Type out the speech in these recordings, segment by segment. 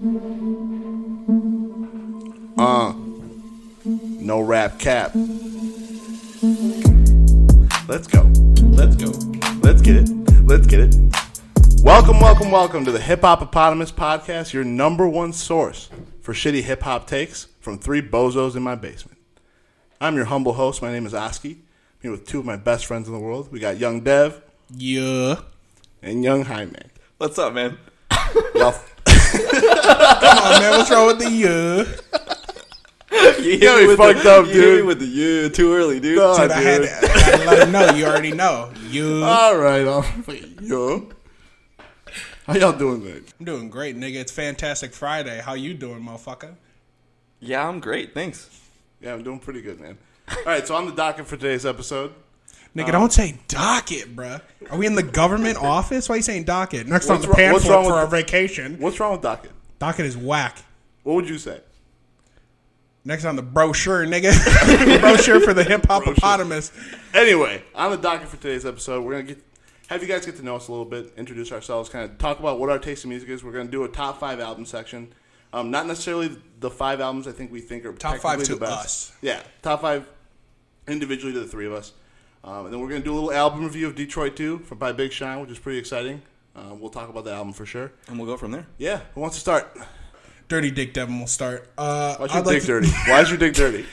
No rap cap. Let's go. Let's go. Let's get it. Let's get it. Welcome to the HipHoppopatomus Podcast, your number one source for shitty hip-hop takes from three bozos in my basement. I'm your humble host. My name is Oski. I'm here with two of my best friends in the world. We got young Dev. Yeah. And young Jaime. What's up, man? Well, Come on, man. What's wrong with the You hit me fucked up, You dude. hit me with the yeah too early, dude. No. Dude, I had to let him know. You already know. all right. Yo. How y'all doing, man? I'm doing great, nigga. It's Fantastic Friday. How you doing, motherfucker? Yeah, I'm great. Thanks. Yeah, I'm doing pretty good, man. All right, so on the docket for today's episode. Nigga, don't say docket, bruh. Are we in the government office? Why are you saying docket? Next on What's the wrong- pamphlet what's wrong for with our vacation. What's wrong with docket? Docket is whack. What would you say? Next on the brochure, nigga. Brochure for the hippopotamus. Anyway, on the docket for today's episode, we're gonna have you guys get to know us a little bit, introduce ourselves, kind of talk about what our taste in music is. We're gonna do a top 5 album section. Not necessarily the 5 albums I think we think are Top 5 technically to the best. us. Yeah, top 5 individually to the three of us. And then we're gonna do a little album review of Detroit 2 from by Big Sean, which is pretty exciting. We'll talk about the album for sure. And we'll go from there. Yeah, who wants to start? Dirty Dick Devon will start. Why's your dick dirty? Why is your dick dirty?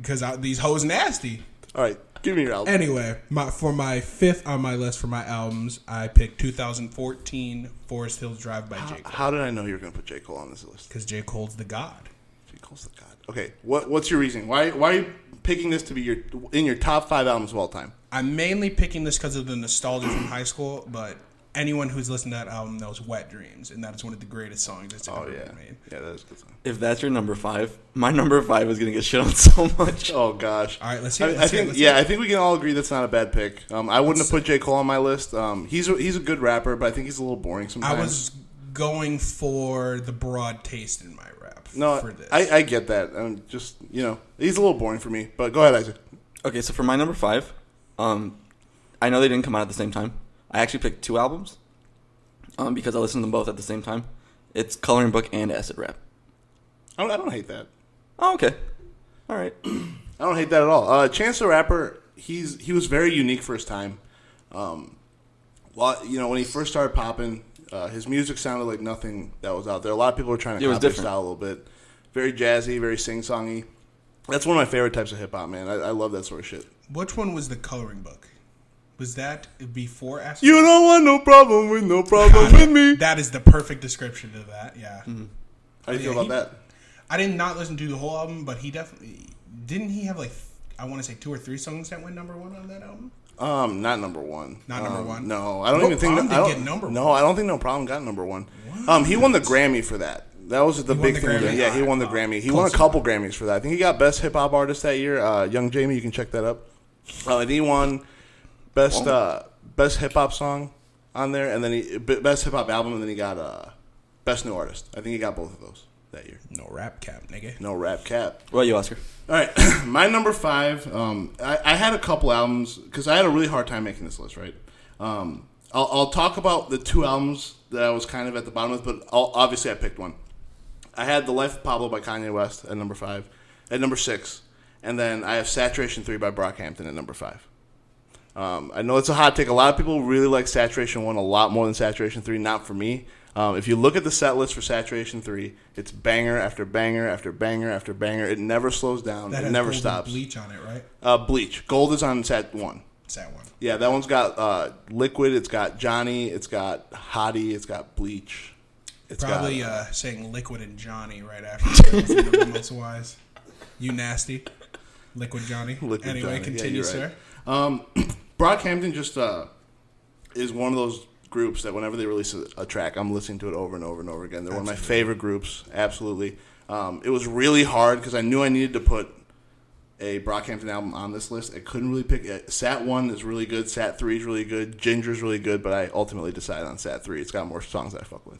Because these hoes nasty. All right, give me your album. Anyway, for my fifth on my list for my albums, I picked 2014 Forest Hills Drive by J. Cole. How did I know you were going to put J. Cole on this list? Because J. Cole's the god. J. Cole's the god. Okay, what's your reason? Why are you picking this to be in your top 5 albums of all time? I'm mainly picking this because of the nostalgia from high school, but anyone who's listened to that album knows Wet Dreams, and that is one of the greatest songs that's ever been made. Yeah, that is a good song. If that's your number 5, my number 5 is gonna get shit on so much. Oh gosh. All right, let's hear it. I think we can all agree that's not a bad pick. I wouldn't have put J. Cole on my list. He's a good rapper, but I think he's a little boring sometimes. I was going for the broad taste in my rap for this. I get that. I'm just, he's a little boring for me. But go ahead, Isaac. Okay, so for my number 5, I know they didn't come out at the same time. I actually picked 2 albums because I listened to them both at the same time. It's Coloring Book and Acid Rap. I don't hate that. Oh, okay. All right. I don't hate that at all. Chance the Rapper, he was very unique for his time. When he first started popping, his music sounded like nothing that was out there. A lot of people were trying to copy his style a little bit. Very jazzy, very sing-songy. That's one of my favorite types of hip-hop, man. I love that sort of shit. Which one was the Coloring Book? Was that before Acid You Rap? don't want no problem with me. That is the perfect description of that, yeah. Mm-hmm. How do you feel about that? I did not listen to the whole album, but he definitely... Didn't he have, I want to say 2 or 3 songs that went number 1 on that album? Not number 1. Not number 1? No, I don't No even think... Problem didn't get number 1. No, I don't think No Problem got number 1. He won the Grammy for that. That was the big thing. Yeah, he won the Grammy. He won a couple Grammys for that. I think he got Best Hip Hop Artist that year. Young Jamie, you can check that up. I think he won Best Hip Hop Song on there, and then Best Hip Hop Album, and then he got Best New Artist. I think he got both of those that year. No rap cap, nigga. No rap cap. What about you, Oscar? All right, my number 5. I had a couple albums because I had a really hard time making this list. Right. I'll talk about the 2 albums that I was kind of at the bottom of, but obviously I picked one. I had The Life of Pablo by Kanye West at number 5, at number 6, and then I have Saturation 3 by Brockhampton at number 5. I know it's a hot take. A lot of people really like Saturation 1 a lot more than Saturation 3. Not for me. If you look at the set list for Saturation 3, it's banger after banger after banger after banger. It never slows down. That it has never Gold stops. And Bleach on it, right? Bleach. Gold is on Sat 1. Sat 1. Yeah, that one's got Liquid. It's got Johnny. It's got Hottie. It's got Bleach. It's Probably got, saying Liquid and Johnny right after most wise. You nasty. Liquid Johnny. Anyway, Johnny. continue, yeah, sir. Right. Brockhampton just is one of those groups that whenever they release a track, I'm listening to it over and over and over again. They're one of my favorite groups, absolutely. It was really hard because I knew I needed to put a Brockhampton album on this list. I couldn't really pick it. Sat 1 is really good. Sat 3 is really good. Ginger's really good, but I ultimately decided on Sat 3. It's got more songs that I fuck with.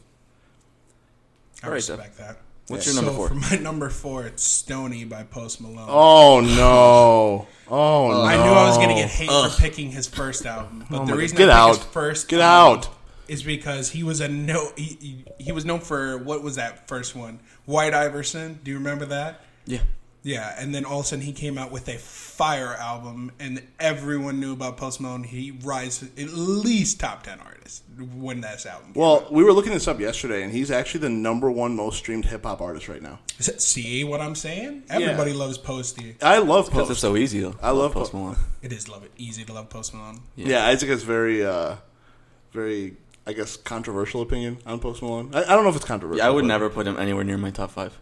I respect that. What's your number 4? So for my number 4, it's Stoney by Post Malone. Oh, no. Oh, no. I knew I was going to get hate for picking his first album. But the reason Get I out. picked his first Get album out. is because he was he was known for, what was that first one? White Iverson. Do you remember that? Yeah. Yeah, and then all of a sudden he came out with a fire album, and everyone knew about Post Malone. He rise at least top 10 artist when that album came out. we were looking this up yesterday, and he's actually the #1 most streamed hip hop artist right now. See what I'm saying? Everybody loves Posty. I love Because Post. it's so easy, though. I love Post Malone. It is easy to love Post Malone. Yeah, Isaac has very, I guess, controversial opinion on Post Malone. I don't know if it's controversial. Yeah, I would never put him anywhere near my top 5.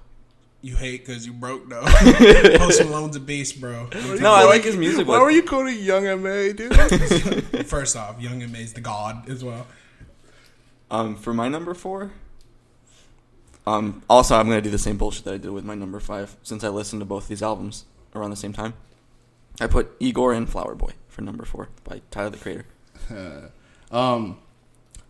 You hate because you broke, though. Post Malone's a beast, bro. No, I like his music. Why were you quoting Young M.A., dude? First off, Young M.A.'s the god as well. For my number 4, also I'm gonna do the same bullshit that I did with my number 5 since I listened to both these albums around the same time. I put Igor and Flower Boy for number 4 by Tyler the Creator.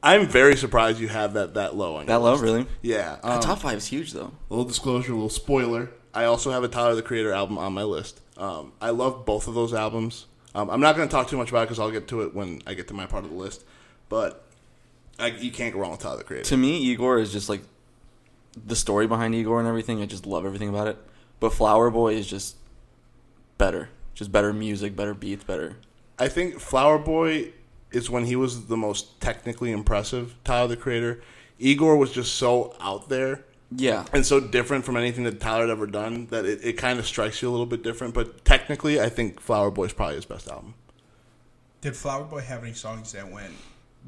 I'm very surprised you have that low on your That low, list. really? Yeah. Top 5 is huge, though. Little disclosure, little spoiler. I also have a Tyler the Creator album on my list. I love both of those albums. I'm not going to talk too much about it because I'll get to it when I get to my part of the list. But you can't go wrong with Tyler the Creator. To me, Igor is just like the story behind Igor and everything. I just love everything about it. But Flower Boy is just better. Just better music, better beats, better. I think Flower Boy is when he was the most technically impressive, Tyler the Creator. Igor was just so out there. Yeah. And so different from anything that Tyler had ever done that it kind of strikes you a little bit different. But technically, I think Flower Boy is probably his best album. Did Flower Boy have any songs that went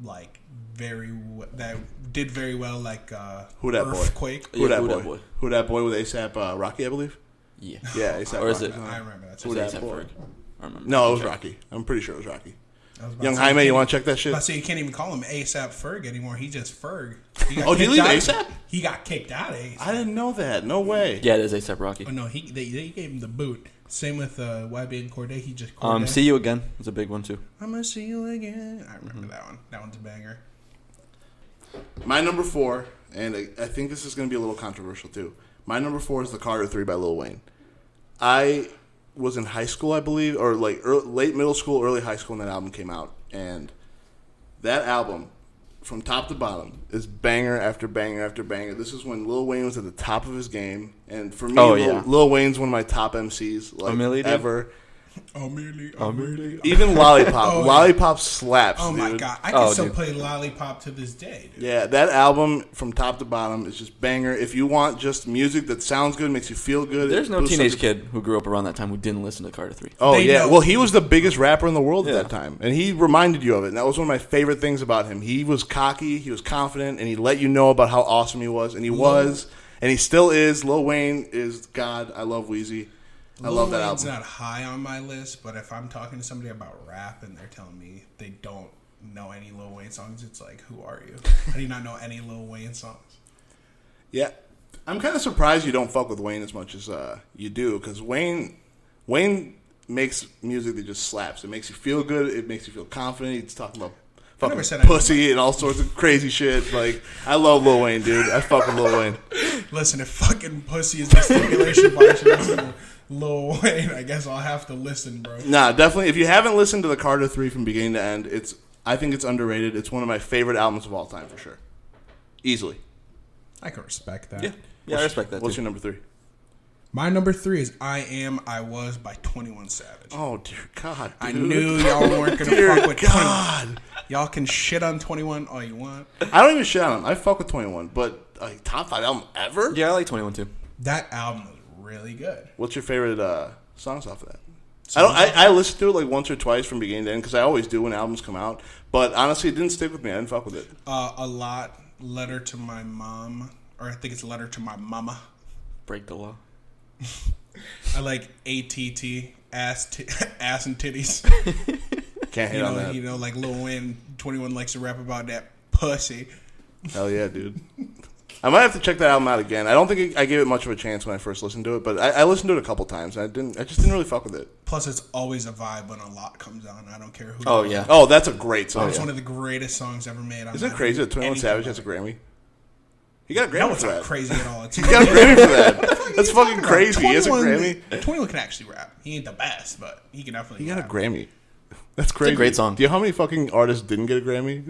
like that did very well, like Who Dat Boy? Earthquake? Who Yeah, Dat Boy? Who Dat Boy with ASAP Rocky, I believe? Yeah. Yeah, ASAP Or is Rocky. it? I remember that. Who It's Dat A$AP Boy? Ferg. I remember. No, it was Rocky. I'm pretty sure it was Rocky. I was about Young to say, Jaime, you want to check that shit? I say you can't even call him ASAP Ferg anymore. He just Ferg. Oh, did he leave ASAP? He got kicked out of ASAP. I didn't know that. No way. Yeah, it is A$AP Rocky. Oh no, they gave him the boot. Same with YB and Corday. He just Corday. See You Again is a big one, too. I'm gonna see you again. I remember that one. That one's a banger. My number 4, and I think this is going to be a little controversial too. My number 4 is The Carter 3 by Lil Wayne. I was in high school, I believe, or like late middle school, early high school when that album came out. And that album, from top to bottom, is banger after banger after banger. This is when Lil Wayne was at the top of his game. And for me, Lil Wayne's one of my top MCs ever. Even Lollipop. Oh, yeah. Lollipop slaps, Oh my dude. god, I can still dude. play Lollipop to this day, dude. Yeah, that album from top to bottom is just banger. If you want just music that sounds good, makes you feel good. There's no teenage kid who grew up around that time who didn't listen to Carter 3. Oh, They yeah. know. Well, he was the biggest rapper in the world at Yeah. that time. And he reminded you of it. And that was one of my favorite things about him. He was cocky, he was confident, and he let you know about how awesome he was. And he was, and he still is. Lil Wayne is God. I love Weezy. I love that Wayne's album. not high on my list, but if I'm talking to somebody about rap and they're telling me they don't know any Lil Wayne songs, it's like, who are you? How do you not know any Lil Wayne songs? Yeah. I'm kind of surprised you don't fuck with Wayne as much as you do. Because Wayne makes music that just slaps. It makes you feel good. It makes you feel confident. He's talking about fucking said I pussy and all sorts of crazy shit. Like, I love Lil Wayne, dude. I fuck with Lil Wayne. Listen, if fucking pussy is the stipulation for Lil Wayne, I guess I'll have to listen, bro. Nah, definitely. If you haven't listened to the Carter 3 from beginning to end, I think it's underrated. It's one of my favorite albums of all time, for sure. Easily. I can respect that. Yeah, I respect that, What's too. your number 3? My number 3 is I Am, I Was by 21 Savage. Oh, dear God, dude. I knew y'all weren't going to Dear fuck with God. 21. Y'all can shit on 21 all you want. I don't even shit on him. I fuck with 21, but like top 5 album ever? Yeah, I like 21, too. That album was really good. What's your favorite songs off of that? I listened to it like once or twice from beginning to end because I always do when albums come out. But honestly, it didn't stick with me. I didn't fuck with it. A lot. Letter to My Mom, or I think it's Letter to My Mama. Break the Law. I like ATT, ass and titties. Can't hate on that. You know, like Lil Wayne, 21 likes to rap about that pussy. Hell yeah, dude. I might have to check that album out again. I don't think I gave it much of a chance when I first listened to it, but I listened to it a couple times. I just didn't really fuck with it. Plus, it's always a vibe when a lot comes on. I don't care who. Oh, yeah. Oh, that's a great song. It's one of the greatest songs ever made. Isn't it crazy that 21 Savage has a Grammy? He got a Grammy No, it's for not that. crazy at all. It's He got a Grammy for that. That's fucking crazy. He has a 21 Grammy. 21 can actually rap. He ain't the best, but he can definitely He got a rap. Grammy. That's crazy. It's a great song. Do you know how many fucking artists didn't get a Grammy?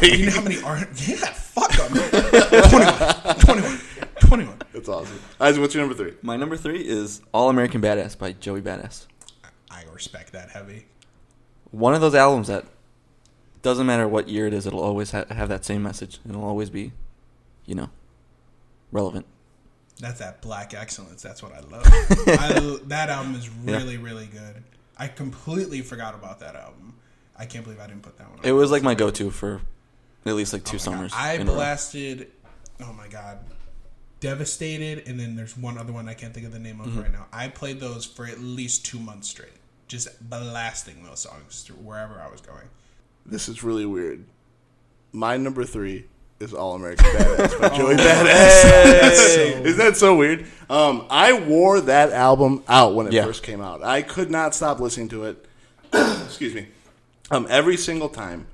You know how many artists? Yeah, fuck them. 21. That's awesome. Isaac, what's your number 3? My number 3 is All American Badass by Joey Badass. I respect that heavy. One of those albums that doesn't matter what year it is, it'll always have that same message. It'll always be, relevant. That's that black excellence. That's what I love. That album is really, really good. I completely forgot about that album. I can't believe I didn't put that one on. It was like my go-to for at least like 2 summers. I blasted, oh my God, Devastated, and then there's one other one I can't think of the name of right now. I played those for at least 2 months straight. Just blasting those songs through wherever I was going. This is really weird. My number 3 is All American Badass by Joey Badass. Isn't that so weird? I wore that album out when it first came out. I could not stop listening to it. Excuse me. Every single time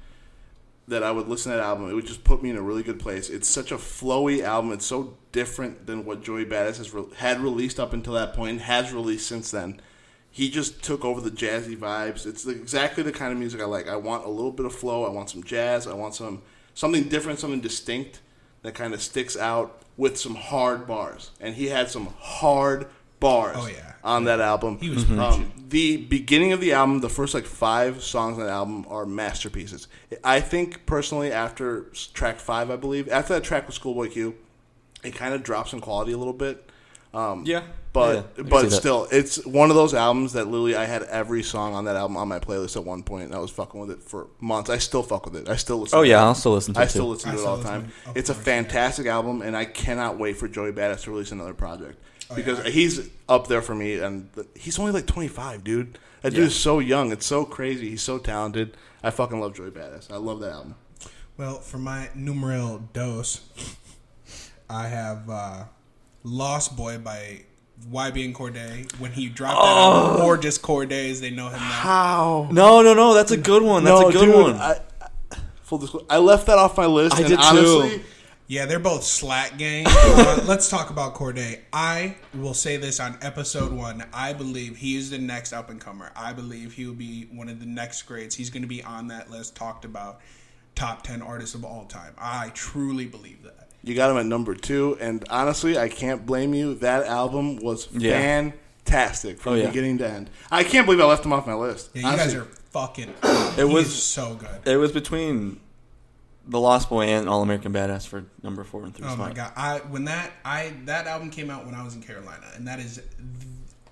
that I would listen to that album, it would just put me in a really good place. It's such a flowy album. It's so different than what Joey Badass had released up until that point, has released since then. He just took over the jazzy vibes. It's exactly the kind of music I like. I want a little bit of flow. I want some jazz. I want something different, something distinct that kind of sticks out with some hard bars. And he had some hard bars on that album. He was preaching. The beginning of the album, the first 5 songs on the album are masterpieces. I think personally after track 5, I believe, after that track with Schoolboy Q, it kind of drops in quality a little bit. But still, it's one of those albums that literally I had every song on that album on my playlist at one point, and I was fucking with it for months. I still fuck with it. I still listen. I'll still listen to it. I still listen to it all the time. It's a fantastic album, and I cannot wait for Joey Badass to release another project because he's up there for me, and he's only 25, dude. That dude is so young. It's so crazy. He's so talented. I fucking love Joey Badass. I love that album. Well, for my numero dos, I have Lost Boy by YB and Cordae. When he dropped that album, or just Cordae as they know him now. How? No, that's a good one. That's a good one. Full disclosure, I left that off my list. I did honestly, too. Yeah, they're both slack gang. Let's talk about Cordae. I will say this on episode 1. I believe he is the next up-and-comer. I believe he will be one of the next greats. He's going to be on that list talked about top 10 artists of all time. I truly believe that. You got him at number 2, and honestly, I can't blame you. That album was fantastic from beginning to end. I can't believe I left him off my list. Yeah, you guys are fucking. It was so good. It was between The Lost Boy and All American Badass for number 4 and 3. Oh my God! That album came out when I was in Carolina, and that is the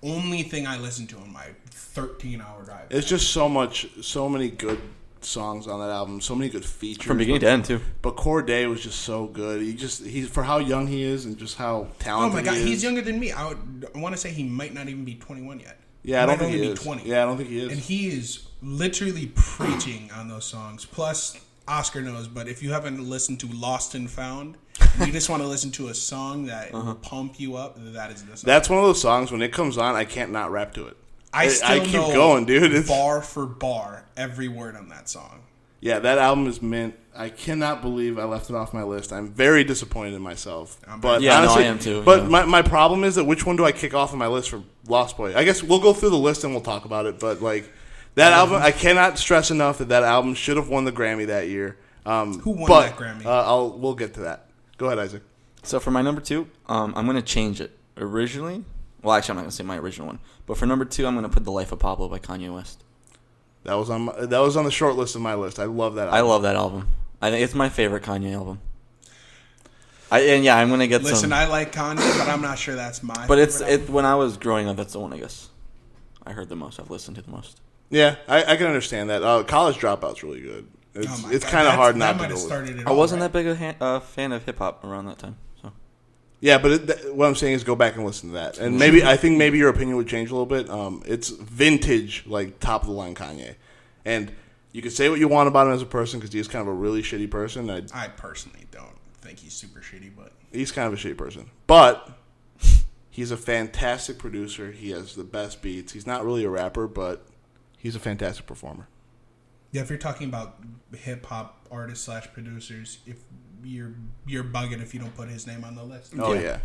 only thing I listened to on my 13-hour drive. It's just so many good songs on that album, so many good features from beginning to end too. But Cordae was just so good. He's for how young he is and just how talented. Oh my God, he is. He's younger than me. I want to say he might not even be 21 yet. Yeah, I don't think he is. 20. Yeah, I don't think he is. And he is literally preaching on those songs. Plus, Oscar knows, but if you haven't listened to Lost and Found, and you just want to listen to a song that will pump you up, that is the song. That's one of those songs when it comes on, I can't not rap to it. I keep going, dude. It's bar for bar, every word on that song. Yeah, that album is mint. I cannot believe I left it off my list. I'm very disappointed in myself. But honestly, I am too. But my problem is that which one do I kick off of my list for Lost Boy? I guess we'll go through the list and we'll talk about it. But that album, I cannot stress enough that album should have won the Grammy that year. Who won that Grammy? We'll get to that. Go ahead, Isaac. So for my number 2, I'm going to change it. Originally, well, actually, I'm not going to say my original one. But for number 2, I'm going to put The Life of Pablo by Kanye West. That was on the short list of my list. I love that album. I love that album. I think it's my favorite Kanye album. I'm going to get Listen, I like Kanye, but I'm not sure that's my But favorite when I was growing up, that's the one I guess I heard the most. I've listened to the most. Yeah, I can understand that. College Dropout's really good. It's kind of hard not to go with. I wasn't that big a fan of hip-hop around that time. Yeah, but what I'm saying is go back and listen to that. And I think maybe your opinion would change a little bit. It's vintage, top-of-the-line Kanye. And you can say what you want about him as a person because he's kind of a really shitty person. I personally don't think he's super shitty, but... He's kind of a shitty person. But he's a fantastic producer. He has the best beats. He's not really a rapper, but he's a fantastic performer. Yeah, if you're talking about hip-hop artists / producers, if... You're bugging if you don't put his name on the list. Oh yeah.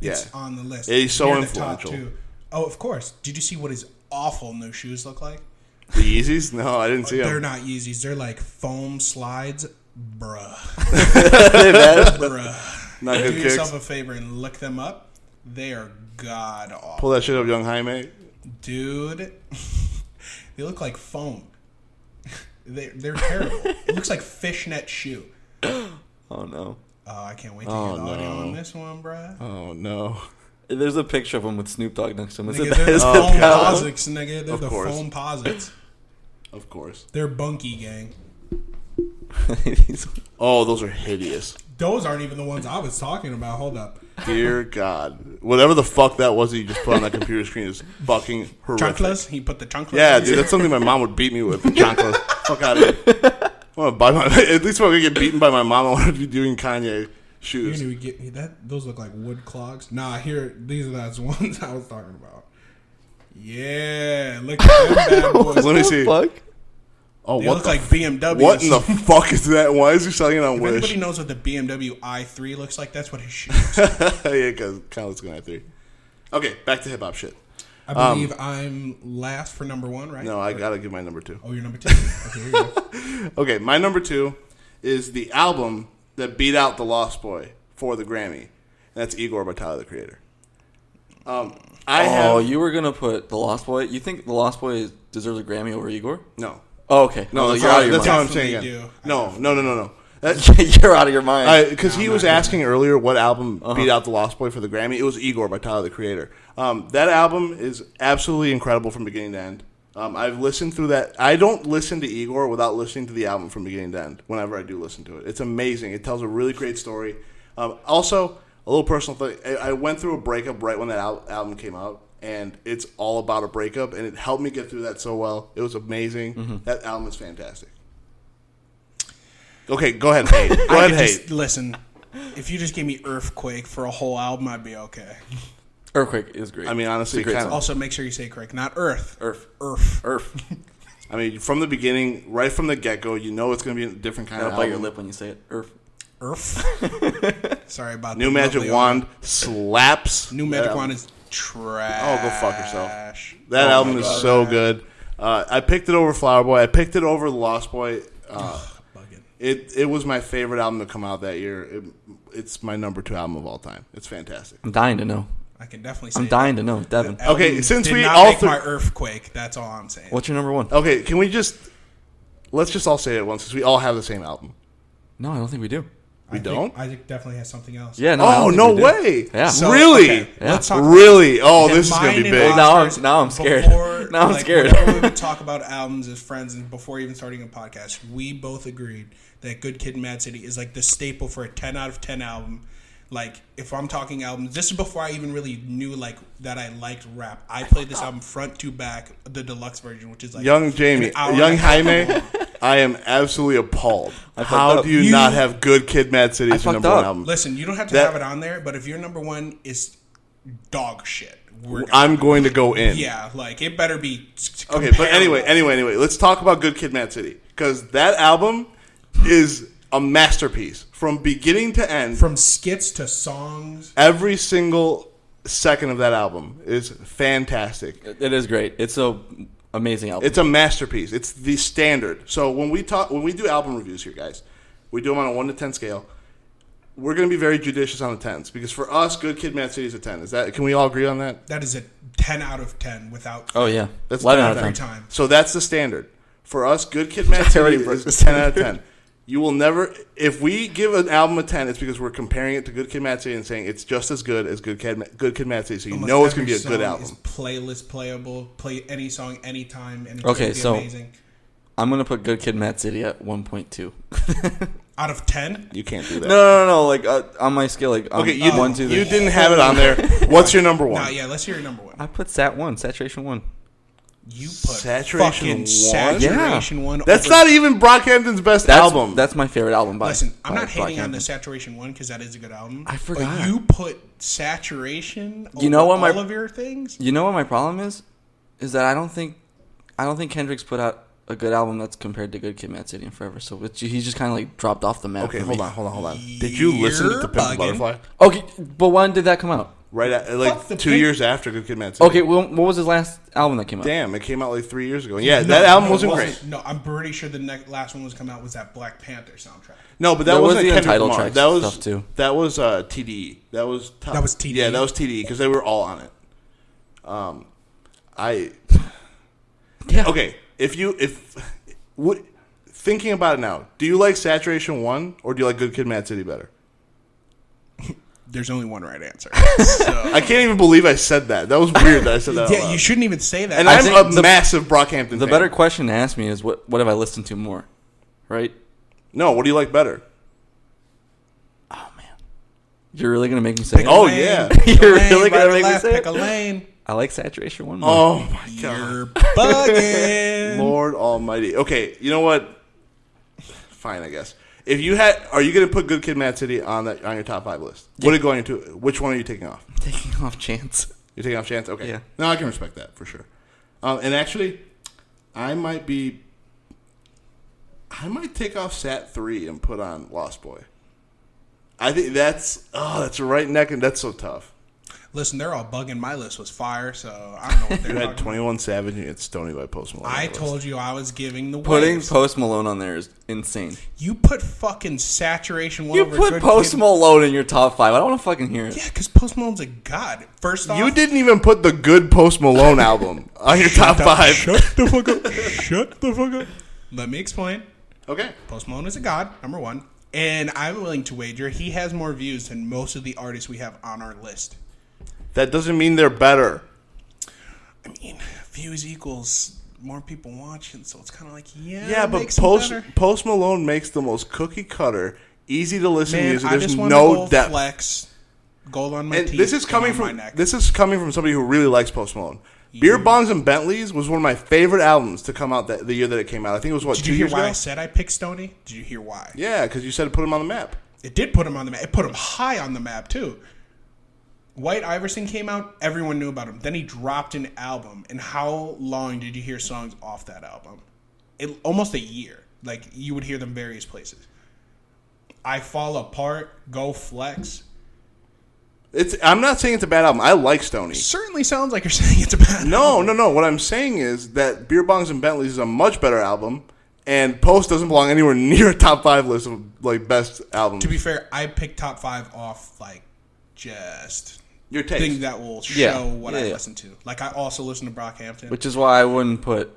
It's on the list. He's so influential. Oh, of course. Did you see what his awful new shoes look like? The Yeezys? No, I didn't see them. They're not Yeezys. They're like foam slides. Bruh. Bruh. Not good Do kicks. yourself a favor and look them up. They are god awful. Pull that shit up, young Jaime. Dude. They look like foam. They're terrible. It looks like fishnet shoe. Oh no. Oh, I can't wait to get audio on this one, bruh. Oh, no. There's a picture of him with Snoop Dogg next to him. Nigga, they're the foam posits, nigga. They're the foam posits. Of course. They're bunky, gang. Oh, those are hideous. Those aren't even the ones I was talking about. Hold up. Dear God. Whatever the fuck that was that you just put on that computer screen is fucking horrific. Chanclas? He put the chanclas Yeah, on? dude, that's something my mom would beat me with. The chanclas. Fuck out of here. I want to buy my... At least when I get beaten by my mom, I want to be doing Kanye shoes. You get me that? Those look like wood clogs. Nah, here, these are the ones I was talking about. Yeah, look at them bad boys. Let me see. Fuck? Oh, They what look the like BMWs. What in the fuck is that? Why is he selling it on If Wish? anybody knows what the BMW i3 looks like, that's what his shoe is. Yeah, because kind of looks good at 3. Okay, back to hip hop shit. I believe I'm last for number 1, right? No, I gotta give my number 2. Oh, you're number 2. Okay, here you go. Okay, my number 2 is the album that beat out The Lost Boy for the Grammy, and that's Igor by Tyler the Creator. You were gonna put The Lost Boy. You think The Lost Boy deserves a Grammy over Igor? No. Oh, okay. No, I that's was like, you're out of your what I'm Definitely saying. do. No. You're out of your mind. Because he was asking earlier what album beat out The Lost Boy for the Grammy. It was Igor by Tyler the Creator. That album is absolutely incredible from beginning to end. I've listened through that. I don't listen to Igor without listening to the album from beginning to end whenever I do listen to it. It's amazing. It tells a really great story. Also, a little personal thing. I went through a breakup right when that album came out, and it's all about a breakup, and it helped me get through that so well. It was amazing. Mm-hmm. That album is fantastic. Okay, go ahead, hate. Go ahead, hate. Listen, if you just gave me Earthquake for a whole album, I'd be okay. Earthquake is great. I mean, honestly, great kind of. Also, make sure you say correct, not Earth. Earth. I mean, from the beginning, right from the get-go, you know it's going to be a different kind of Gotta bite album. your lip when you say it. Earth. Sorry about New the Magic lovely Wand slaps. New Magic Wand is trash. Oh, go fuck yourself. That album is so good. I picked it over Flower Boy. I picked it over The Lost Boy. It was my favorite album to come out that year. It's my number 2 album of all time. It's fantastic. I'm dying to know. I can definitely say I'm dying to know, Devon. Okay, since did we not all make my Earthquake, that's all I'm saying. What's your number 1? Okay, can we let's just all say it at once since we all have the same album. No, I don't think we do. We don't? Isaac definitely has something else. Yeah, no. I don't Oh, think no we do. way. Yeah. So, Really? okay, let's talk Really? Oh, about this is going to be mine and big. Oscar's Now I'm scared. before, Now I'm like, scared. Whenever we would talk about albums as friends and before even starting a podcast, we both agreed that Good Kid, Mad City is like the staple for a 10 out of 10 album. Like, if I'm talking albums, this is before I even really knew like that I liked rap. I played this album front to back, the deluxe version, which is like Young Jamie, an hour Young and a half Jaime, long. I am absolutely appalled. fucked How up. do you not have Good Kid, Mad City as your fucked number 1 up. album? Listen, you don't have to have it on there, but if your number 1 is dog shit, I'm going to go in. yeah, like it better be Okay, but anyway, let's talk about Good Kid, Mad City because that album is a masterpiece from beginning to end. From skits to songs, Every single second of that album is fantastic. It is great. It's a amazing album. It's a masterpiece. It's the standard. So when we do album reviews here, guys, we do them on a 1 to 10 scale. We're going to be very judicious on the 10s because for us, Good Kid, Mad City is a 10. Can we all agree on that? that is a 10 out of 10 without. Oh yeah, That's 11 10 out of every 10. time. So that's the standard. For us, Good Kid, Mad City already is broke the 10 out of 10. You will never, if we give an album a 10, it's because we're comparing it to Good Kid, Mad City and saying it's just as good as Good Kid, Mad City. So you Almost know it's going to every be a good song album. Is playlist playable. Play any song anytime, and it's Okay, gonna be so amazing. I'm gonna put Good Kid, Mad City at 1.2. Out of 10, You can't do that. No. Like on my scale, like Okay, you, 1, 2, you 3. didn't have it on there. What's your number 1? nah, yeah. Let's hear your number 1. I put Sat 1, Saturation 1. You put Saturation fucking 1? Saturation 1. That's over- not even Brockhampton's best album. That's my favorite album by. Listen, I'm by not hating on Brockhampton. the Saturation 1 because that is a good album. I forgot. But you put Saturation over You know what all of your things? You know what my problem is? Is that I don't think Kendrick's put out a good album that's compared to Good Kid, Mad City and Forever. So he's just kind of like dropped off the map. Okay, for hold me. on. Did you listen to You're Pimp a bugging. Butterfly? Okay, but when did that come out? like the 2 Pink- years after Good Kid, Mad City. Okay, well, what was his last album that came out? Damn, it came out like 3 years ago. Yeah, that album wasn't great. No, I'm pretty sure the last one was come out was that Black Panther soundtrack. No, but that There was wasn't the Kendrick Untitled Lamar. Tracks That was stuff, too. That was TDE. That was TDE? Yeah, that was TDE because they were all on it. Yeah. Okay, thinking about it now, do you like Saturation 1 or do you like Good Kid, Mad City better? There's only one right answer. So. I can't even believe I said that. That was weird that I said that. out Yeah, loud. you shouldn't even say that. And I I'm think a massive Brockhampton fan. The better question to ask me is what have I listened to more, right? No, what do you like better? Oh man, you're really gonna make me say? Pick a it? Oh, lane, yeah. pick a You're lane, really gonna right or make me left, say pick it? a lane. I like Saturation 1 more. Oh my god, You're bugging. Lord Almighty. Okay, you know what? Fine, I guess. Are you gonna put Good Kid, Mad City on your top 5 list? Yeah. What are you going to? Which one are you taking off? Taking off Chance. You're taking off Chance. Okay. Yeah. No, I can respect that for sure. And actually, I might take off Sat 3 and put on Lost Boy. I think that's right neck, and that's so tough. Listen, they're all bugging. My list was fire, so I don't know what they're You had talking 21 Savage and you had Stoney by Post Malone. I told you I was giving the Putting waves. Post Malone on there is insane. You put fucking Saturation 1 You over put Good Post Kid. Malone in your top 5. I don't want to fucking hear it. Yeah, because Post Malone's a god. First off, You didn't even put the good Post Malone album on your top 5. Shut the fuck up. Shut the fuck up. Let me explain. Okay. Post Malone is a god, number one. And I'm willing to wager he has more views than most of the artists we have on our list. That doesn't mean they're better. I mean, views equals more people watching, so it's kind of like, Yeah, it but makes them better. Post Malone makes the most cookie cutter, easy to listen Man, music. I There's just want no to depth. flex, gold on my And teeth, this is gum coming on my from neck. somebody who really likes Post Malone. Beer Bongs and Bentleys was one of my favorite albums to come out the year that it came out. I think it was Did 2 you hear years why ago. I said I picked Stoney? Did you hear why? Yeah, because you said put him on the map. It did put him on the map. It put him high on the map, too. White Iverson came out, everyone knew about him. Then he dropped an album. And how long did you hear songs off that album? Almost a year. Like, you would hear them various places. I Fall Apart, Go Flex. I'm not saying it's a bad album. I like Stoney. Certainly sounds like you're saying it's a bad album. No. What I'm saying is that Beer Bongs and Bentleys is a much better album, and Post doesn't belong anywhere near a top 5 list of like best albums. To be fair, I picked top 5 off, like, just Your taste. things that will show Yeah. what I Yeah. listen to. Like, I also listen to Brockhampton. Which is why I wouldn't put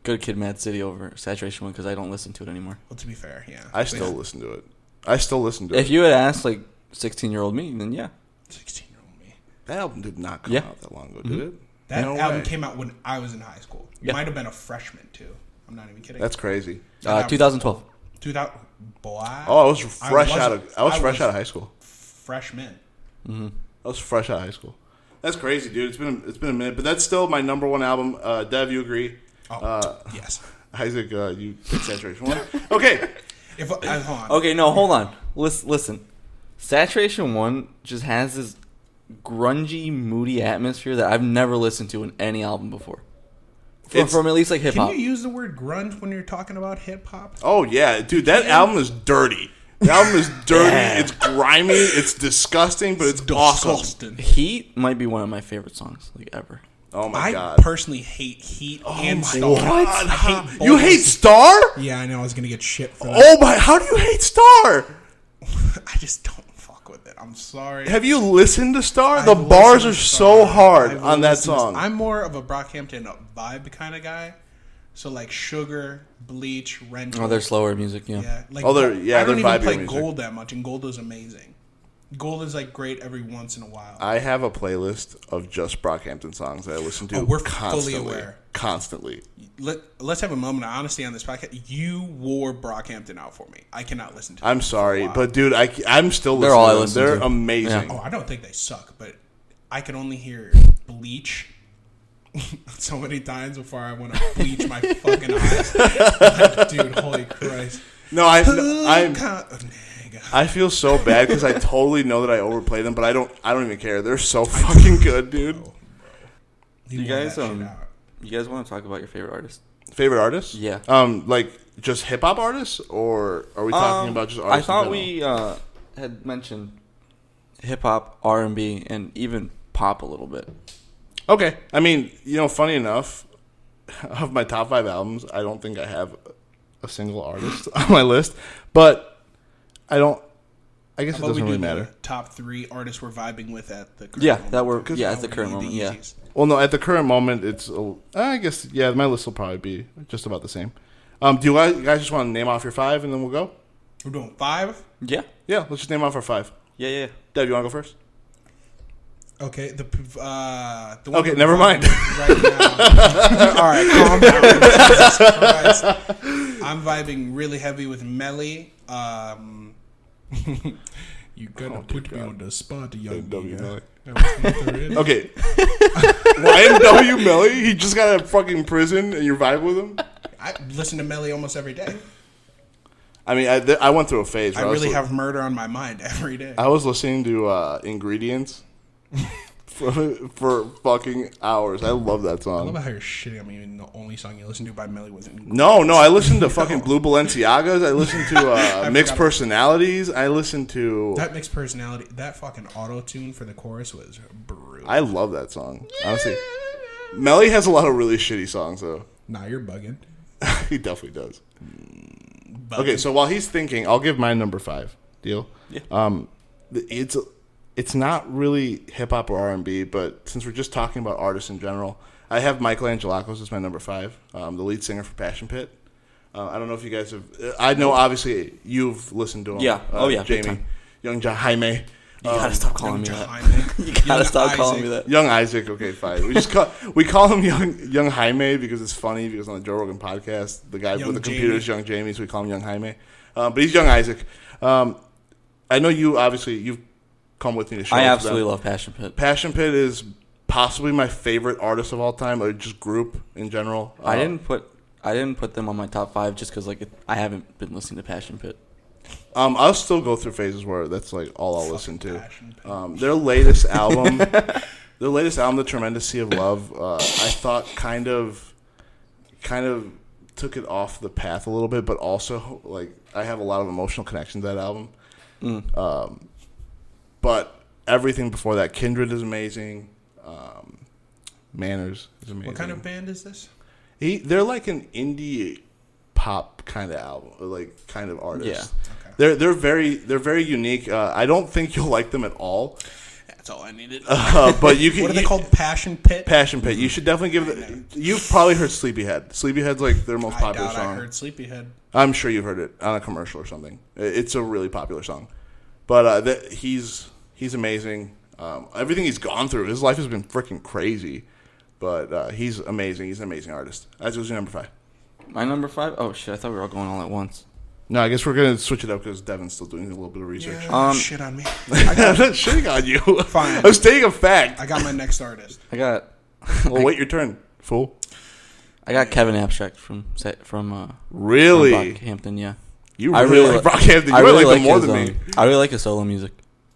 Good Kid, Mad City over Saturation 1 because I don't listen to it anymore. Well, to be fair, yeah. I still listen to it. If you had asked like 16-year-old me, then yeah. 16-year-old me. That album did not come Yeah. out that long ago, did it? That No album way. came out when I was in high school. Yeah. Might have been a freshman, too. I'm not even kidding. That's crazy. 2012. 2000. Boy. Oh, I was fresh out of high school. Freshman. I was fresh out of high school. That's crazy, dude. It's been a minute, but that's still my number 1 album. Dev, you agree? Oh, yes. Isaac, you pick Saturation 1. Okay. Hold on. Okay, no, hold on. Listen. Saturation 1 just has this grungy, moody atmosphere that I've never listened to in any album before. From at least like hip Can hop. you use the word grunge when you're talking about hip hop? Oh, yeah. Dude, that album is dirty. The album is dirty. Yeah. It's grimy. It's disgusting, but it's awesome. Disgusting. Heat might be one of my favorite songs like ever. Oh, my I God. personally hate Heat and Star. What? I hate both You of hate them. Star? Yeah, I know. I was going to get shit for that. Oh, my. How do you hate Star? I just don't fuck with it. I'm sorry. Have you listened to Star? I've The bars listened are to so Star. hard I've on that listened to- song. I'm more of a Brockhampton vibe kind of guy. So like Sugar, Bleach, Rental. Oh, they're slower music, yeah. Yeah, like Oh, they're- Gold- yeah, I don't they're even play vibey music. Gold that much, and Gold is amazing. Gold is like great every once in a while. I have a playlist of just Brockhampton songs that I listen to we're constantly. fully aware. Constantly. Let's have a moment of honesty on this podcast. You wore Brockhampton out for me. I cannot listen to. I'm them for a sorry, while. but dude, I'm still listening They're all I to them. listen They're to. amazing. Oh, I don't think they suck, but I can only hear Bleach so many times before I want to bleach my fucking eyes. Like, dude, holy Christ. No, I'm Nigga. I feel so bad because I totally know that I overplay them, but I don't even care. They're so fucking good, dude. He You wore guys, that shit out. you guys want to talk about your favorite artist? Favorite artists? Yeah. Like just hip hop artists, or are we talking about just artists? I thought in we had mentioned hip hop, R&B, and even pop a little bit. Okay. I mean, funny enough, of my top 5 albums, I don't think I have a single artist on my list, but I guess it doesn't really matter. Top 3 artists we're vibing with at the current moment. At the current moment, yeah. Well, no, at the current moment, I guess, my list will probably be just about the same. Do you guys just want to name off your 5 and then we'll go? We're doing 5? Yeah. Yeah, let's just name off our 5. Yeah. Dev, you want to go first? Okay, the one okay, never mind. Right now. All right, calm down. Jesus Christ. I'm vibing really heavy with Melly. You gonna put me on the spot, young Melly. Okay. YNW Melly? He just got out of fucking prison and you're vibing with him? I listen to Melly almost every day. I mean, I went through a phase. I really have murder on my mind every day. I was listening to Ingredients for fucking hours. I love that song. I love how you're shitting on me and the only song you listen to by Melly was Ingredients. No, I listened to fucking Blue Balenciagas. I listened to Mixed Personalities. I listened to... That Mixed Personality, that fucking auto-tune for the chorus was brutal. I love that song. Honestly. Melly has a lot of really shitty songs, though. Nah, you're bugging. He definitely does. Okay, so while he's thinking, I'll give my number 5. Deal? Yeah. It's not really hip hop or R&B, but since we're just talking about artists in general, I have Michael Angelakos as my number 5, the lead singer for Passion Pit. I don't know if you guys have. I know obviously you've listened to him. Yeah. Jamie, Young Jaime. You gotta stop calling me that. You gotta stop calling me that. Young Isaac. Okay, fine. We call him Young Jaime because it's funny because on the Joe Rogan podcast, the guy with the computer is Young Jamie, so we call him Young Jaime. But he's Young Isaac. I know you've come with me to show. I absolutely love Passion Pit. Passion Pit is possibly my favorite artist of all time, or just group in general. I didn't put them on my top 5 just because I haven't been listening to Passion Pit. I'll still go through phases where that's like all I'll listen to. Their latest album, The Tremendous Sea of Love, I thought kind of took it off the path a little bit, but also like I have a lot of emotional connection to that album. But everything before that, Kindred is amazing. Manners is amazing. What kind of band is this? They're like an indie pop kind of album, like kind of artist. Yeah. Okay. They're very unique. I don't think you'll like them at all. That's all I needed. But you can. What are they called? Passion Pit. Passion Pit. You should definitely give it. You've probably heard Sleepyhead. Sleepyhead's like their most popular song. I heard Sleepyhead. I'm sure you've heard it on a commercial or something. It's a really popular song. But he's amazing. Everything he's gone through, his life has been freaking crazy. But he's amazing. He's an amazing artist. As was your number 5. My number 5? Oh shit! I thought we were all going all at once. No, I guess we're gonna switch it up because Devon's still doing a little bit of research. Yeah, shit on me. I'm not shitting on you. Fine. I'm stating a fact. I got my next artist. Well, wait your turn, fool. I got Kevin Abstract from really Brockhampton. Yeah, you really like Brockhampton. You really like him more than me. I really like his solo music.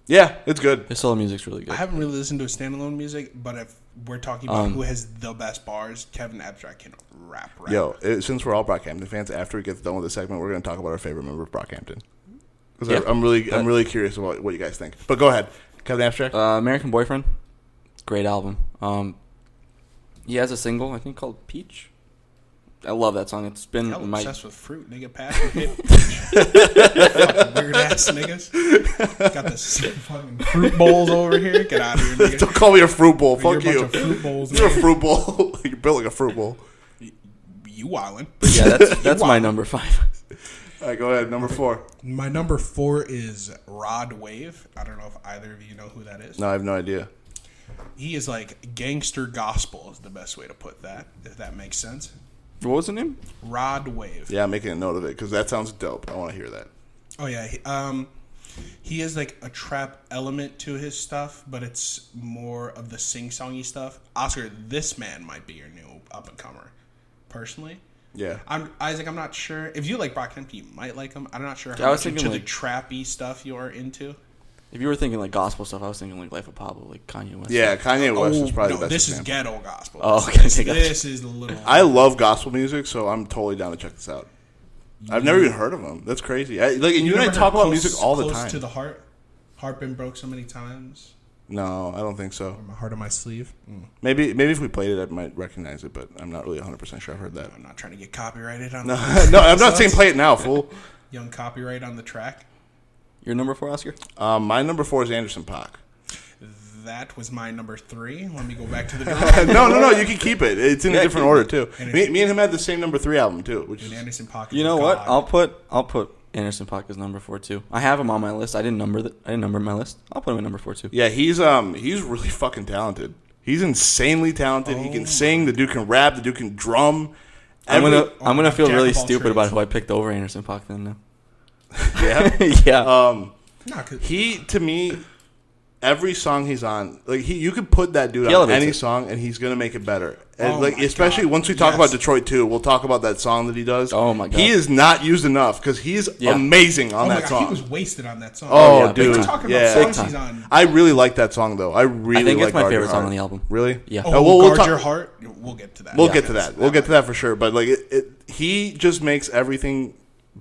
Yeah, it's good. His solo music's really good. I haven't really listened to his standalone music, but if we're talking about who has the best bars, Kevin Abstract can rap. Yo, since we're all Brockhampton fans, after we get done with the segment, we're going to talk about our favorite member of Brockhampton. Because I'm really curious about what you guys think. But go ahead, Kevin Abstract. American Boyfriend, great album. He has a single I think called Peach. I love that song. It's been obsessed with fruit, nigga. Passion Pit. Fucking weird ass niggas. Got this fucking fruit bowls over here. Get out of here, nigga. Don't call me a fruit bowl. Fuck you. You're a bunch of fruit bowls. You're a fruit bowl. You're built like a fruit bowl. You wildin'. But yeah, that's my number 5. All right, go ahead. Number 4. My number 4 is Rod Wave. I don't know if either of you know who that is. No, I have no idea. He is like gangster gospel is the best way to put that, if that makes sense. What was the name? Rod Wave. Yeah, I'm making a note of it because that sounds dope. I want to hear that. Oh yeah, he has like a trap element to his stuff, but it's more of the sing-songy stuff. Oscar, this man might be your new up-and-comer, personally. Yeah. Isaac, I'm not sure. If you like Brockhampton, you might like him. I'm not sure how much into the trappy stuff you are into. If you were thinking like gospel stuff, I was thinking like Life of Pablo, like Kanye West. Yeah, Kanye West is probably the best this example. is ghetto gospel. Oh, okay. This is a little... I love gospel music, so I'm totally down to check this out. I've never even heard of him. That's crazy. And you and I talk about music all the time. Close to the Heart? Heart been broke so many times. No, I don't think so. Or my heart on my sleeve. Maybe if we played it, I might recognize it, but I'm not really 100% sure I've heard that. I'm not trying to get copyrighted on No, I'm not saying play it now, fool. Young copyright on the track. Your number 4, Oscar? My number 4 is Anderson .Paak. That was my number 3. Let me go back to the drawing No, you can keep it. It's in a different order, too. Me and him had the same number 3 album, too. Which is, Anderson .Paak. You know what? I'll put Anderson .Paak as number 4 too. I have him on my list. I didn't number my list. I'll put him at number 4 too. Yeah, he's really fucking talented. He's insanely talented. He can sing. The dude can rap. The dude can drum. I'm gonna feel really stupid about who I picked over Anderson .Paak then now. Yeah, yeah. He to me, every song he's on, like you could put that dude on any song and he's gonna make it better. And especially once we talk about Detroit 2, we'll talk about that song that he does. Oh my god, he is not used enough because he's amazing on that song. He was wasted on that song. Oh, yeah, dude, we're talking about songs he's on. I really like that song though. I think it's my favorite song on the album. Really? Yeah. We'll Guard Your Heart. We'll get to that. We'll get to that. We'll get to that for sure. But like, he just makes everything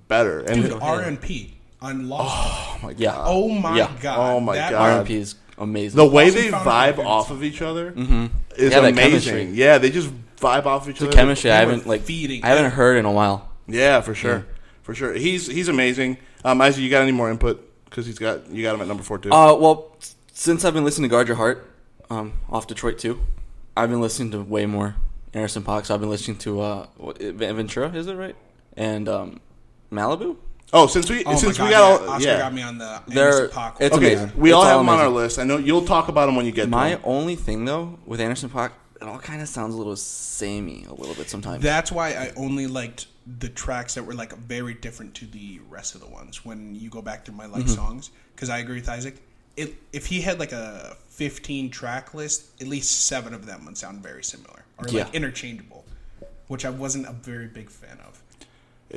better. And dude, R&P on Lost. Oh my god. Yeah. Oh my god. Oh my god. R&P is amazing. The way they vibe off of each other is amazing. Yeah, they just vibe off of each other. The chemistry I haven't heard in a while. Yeah, for sure. For sure. He's amazing. Isaac, you got any more input? Because you got him at number 4 too. Well, since I've been listening to Guard Your Heart off Detroit 2, I've been listening to way more Anderson .Paak. So I've been listening to Ventura, is it right? And Malibu. Oh, since we got all Oscar got me on the Anderson .Paak. It's amazing. We all have them on our list. I know you'll talk about them when you get to My them. only thing though with Anderson .Paak, it all kind of sounds a little samey a little bit sometimes. That's why I only liked the tracks that were like very different to the rest of the ones when you go back through my songs. Because I agree with Isaac. If he had like a 15 track list, at least 7 of them would sound very similar or like interchangeable, which I wasn't a very big fan of.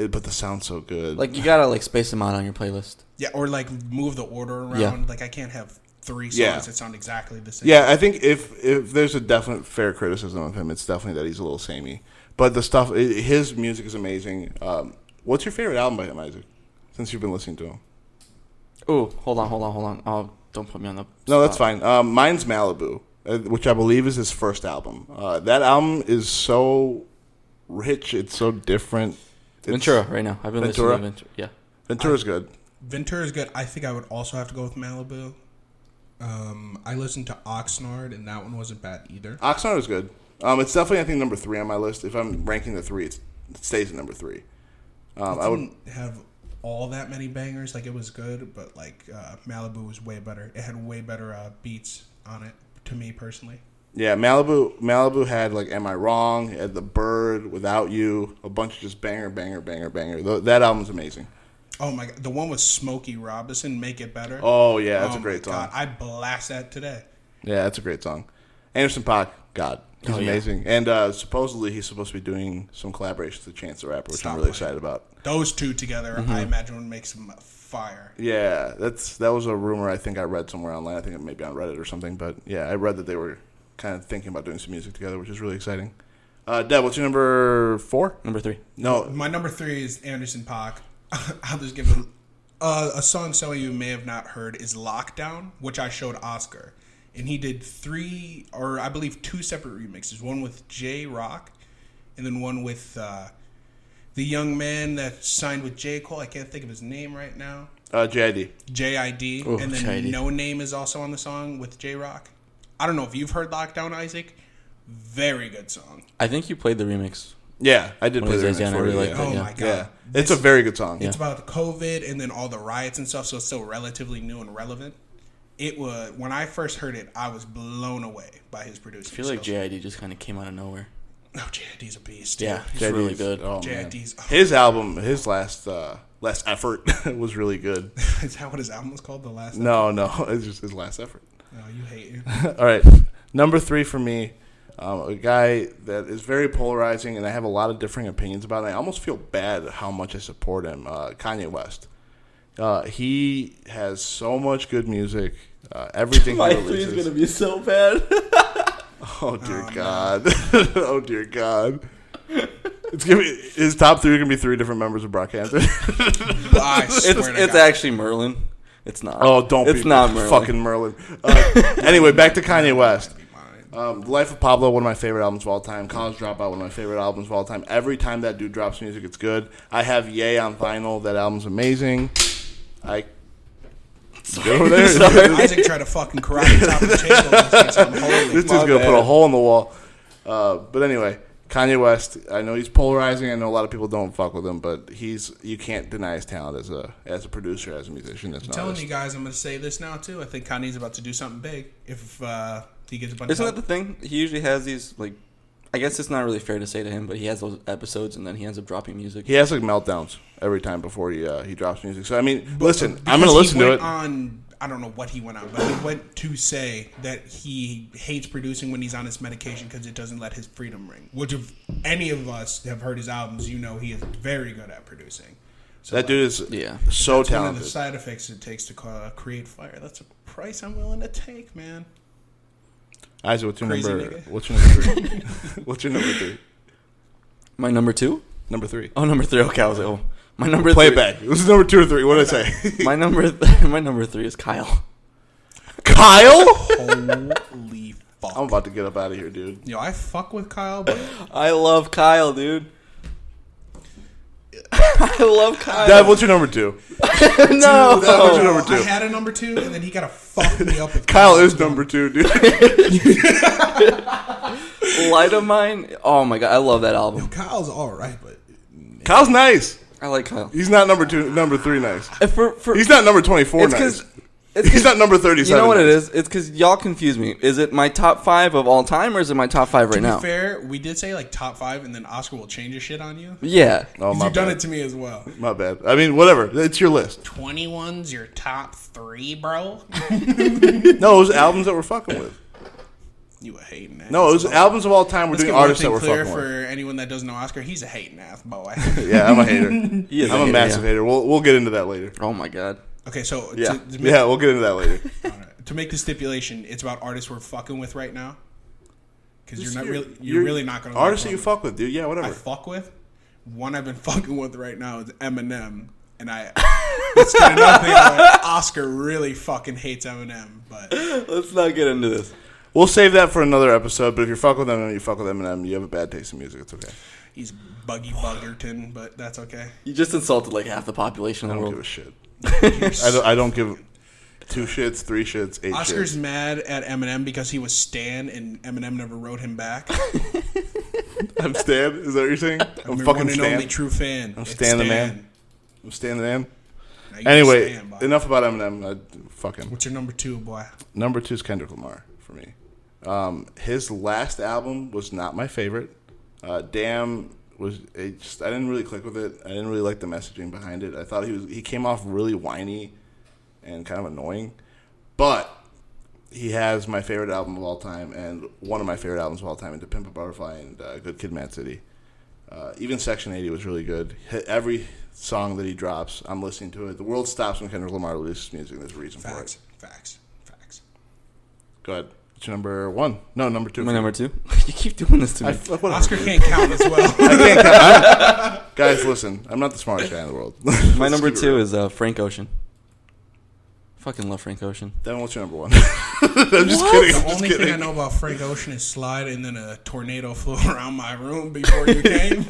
But the sound's so good. Like you gotta like space them out on your playlist. Yeah, or like move the order around. Yeah. Like I can't have 3 songs that sound exactly the same. Yeah, I think if there's a definite fair criticism of him, it's definitely that he's a little samey. But the stuff, his music is amazing. What's your favorite album by him, Isaac? Since you've been listening to him. Oh, hold on. Oh, don't put me on the spot. No, that's fine. Mine's Malibu, which I believe is his first album. That album is so rich. It's so different. Ventura right now. I've been listening to Ventura. Yeah. Ventura's good. Ventura's good. I think I would also have to go with Malibu. I listened to Oxnard, and that one wasn't bad either. Oxnard is good. It's definitely, I think, number 3 on my list. If I'm ranking the 3, it stays at number 3. I wouldn't have all that many bangers. Like, it was good, but, like, Malibu was way better. It had way better beats on it, to me, personally. Yeah, Malibu had, like, Am I Wrong? It had The Bird, Without You, a bunch of just banger. That album's amazing. Oh, my God. The one with Smokey Robinson, Make It Better. Oh, yeah, that's a great song. God. I blast that today. Yeah, that's a great song. Anderson .Paak, God. He's amazing. And supposedly he's supposed to be doing some collaborations with Chance the Rapper, which I'm really excited about. Those two together, I imagine, would make some fire. Yeah, that was a rumor I think I read somewhere online. I think it may be on Reddit or something. But, yeah, I read that they were kind of thinking about doing some music together, which is really exciting. Deb, what's your number 4? Number 3. No. My number 3 is Anderson .Paak. I'll just give him a song some of you may have not heard is Lockdown, which I showed Oscar. And he did 3, or I believe 2 separate remixes. One with J Rock, and then one with the young man that signed with J. Cole. I can't think of his name right now. JID. JID. Ooh, and then JID. No Name is also on the song with J Rock. I don't know if you've heard Lockdown, Isaac. Very good song. I think you played the remix. Yeah, I did play the remix. Yeah, I really liked it. Oh, my God. Yeah. It's a very good song. It's about COVID and then all the riots and stuff, so it's still relatively new and relevant. It was, when I first heard it, I was blown away by his producing. I feel like JID just kind of came out of nowhere. No, JID's a beast. Yeah, he's JID's really good. Oh, JID's his album, his last effort was really good. Is that what his album was called? The Last Effort? No, it's just his last effort. No, you hate it. All right, number 3 for me, a guy that is very polarizing, and I have a lot of differing opinions about it. I almost feel bad how much I support him. Kanye West. He has so much good music. Everything My he 3 releases. is going to be so bad. Oh, dear God. Oh, dear God. It's gonna be, his top 3 are going to be 3 different members of Brockhampton. I swear to It's God. actually Merlin. It's not. Oh, don't It's be not Merlin. fucking Merlin. Anyway, back to Kanye West. The Life of Pablo, one of my favorite albums of all time. College Dropout, one of my favorite albums of all time. Every time that dude drops music, it's good. I have Ye on vinyl. That album's amazing. Get over there. Isaac tried to fucking karate top the table. This dude's going to put a hole in the wall. But anyway, Kanye West, I know he's polarizing. I know a lot of people don't fuck with him, but you can't deny his talent as a producer, as a musician. I'm telling you guys, I'm going to say this now, too. I think Kanye's about to do something big if he gets a bunch Isn't of that the thing? He usually has these, like, I guess it's not really fair to say to him, but he has those episodes and then he ends up dropping music. He has, like, meltdowns every time before he drops music. So, I mean, listen, I'm going to listen to it. I don't know what he went on, but he went to say that he hates producing when he's on his medication because it doesn't let his freedom ring. Which, if any of us have heard his albums, you know he is very good at producing. So that dude is so talented. One of the side effects it takes to create fire. That's a price I'm willing to take, man. Isaac, what's your number 3? What's your number 3? My number 2? Number 3. Oh, number 3. Okay, I was like, oh. My number Play 3. it back. This is number 2 or 3. What did I say? My number 3 is Kyle. Kyle? Holy fuck. I'm about to get up out of here, dude. Yo, I fuck with Kyle, but I love Kyle, dude. I love Kyle. Dad, what's your number 2? No. Dad, what's your number 2? I had a number 2, and then he got to fuck me up with Kyle is number 2, dude. Light of Mine. Oh my god, I love that album. Yo, Kyle's alright, but Kyle's nice. I like Kyle. He's not number 3 nice. For He's not number 24 nice. He's not number 37. You know what it is? It's because y'all confuse me. Is it my top 5 of all time, or is it my top 5 right now? To be fair, we did say like top 5, and then Oscar will change his shit on you. Yeah. Oh, my You've bad. done it to me as well. My bad. I mean, whatever. It's your list. 21's your top 3, bro? No, it was albums that we're fucking with. You a hating ass. No, it was albums of all time. We're Let's doing get one artists that thing we're clear fucking for with. anyone that doesn't know Oscar. He's a hating ass boy. Yeah, I'm a hater. He is I'm a massive hater. We'll get into that later. Oh my god. Okay, so Yeah, we'll get into that later. to make the stipulation, it's about artists we're fucking with right now. Because you're really not gonna artists like that you fuck with, dude. Yeah, whatever. I fuck with. One I've been fucking with right now is Eminem, and it's another thing that Oscar really fucking hates Eminem. But Let's not get into this. We'll save that for another episode. But if you fuck with Eminem, you fuck with Eminem. You have a bad taste in music. It's okay. he's Buggy Buggerton, but that's okay. You just insulted like half the population I of the don't world. give a shit. I don't give 2 shits, 3 shits, 8 Oscar's shits. mad at Eminem because he was Stan and Eminem never wrote him back. I'm Stan. Is that what you're saying? I'm your fucking one and Stan. only true fan. I'm It's Stan the man. I'm Stan the man. Now you Anyway, Stan, boy. enough about Eminem. Fuck him. What's your number 2, boy? Number 2 is Kendrick Lamar for me. His last album was not my favorite. Damn was I didn't really click with it. I didn't really like the messaging behind it. I thought he came off really whiny and kind of annoying. But he has my favorite album of all time and one of my favorite albums of all time, To Pimp a Butterfly and Good Kid, Mad City. Even Section 80 was really good. Every song that he drops, I'm listening to it. The world stops when Kendrick Lamar releases music. There's a reason for it. Facts. Go ahead. What's your number 1? No, number 2. My number 2? You keep doing this to me. Oscar can't count as well. I can't count. Guys, listen. I'm not the smartest guy in the world. My number 2 is Frank Ocean. Fucking love Frank Ocean. Then what's your number 1? I'm just kidding. The only thing I know about Frank Ocean is Slide, and then a tornado flew around my room before you came.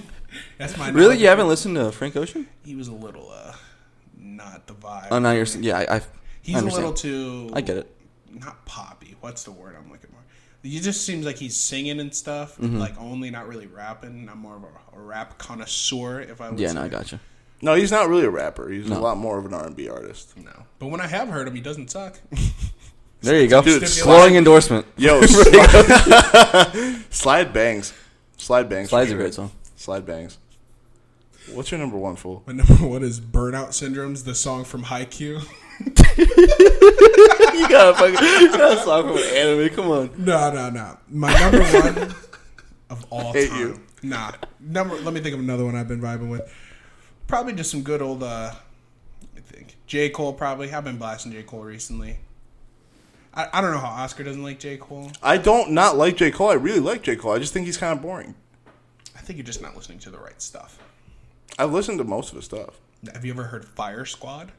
That's my Really? You haven't listened to Frank Ocean? He was a little not the vibe. Oh, now you're... Yeah, He's I a understand. little too... I get it. Not poppy. What's the word I'm looking for? He just seems like he's singing and stuff, like only, not really rapping. I'm more of a rap connoisseur, if I would say. Yeah, no, I gotcha. No, he's not really a rapper. He's a lot more of an R&B artist. No. But when I have heard him, he doesn't suck. There you go. Dude, glowing endorsement. Yo, Slide bangs. Slide bangs. Slide's a great song. Slide bangs. What's your number 1, fool? My number 1 is Burnout Syndrome's the song from Haikyuu. You got a song from an anime. Come on. No. My number 1 of all Hate time. you. Nah. Let me think of another one I've been vibing with. Probably just some good old, let me think. J. Cole, probably. I've been blasting J. Cole recently. I don't know how Oscar doesn't like J. Cole. I don't not like J. Cole. I really like J. Cole. I just think he's kind of boring. I think you're just not listening to the right stuff. I've listened to most of his stuff. Have you ever heard Fire Squad?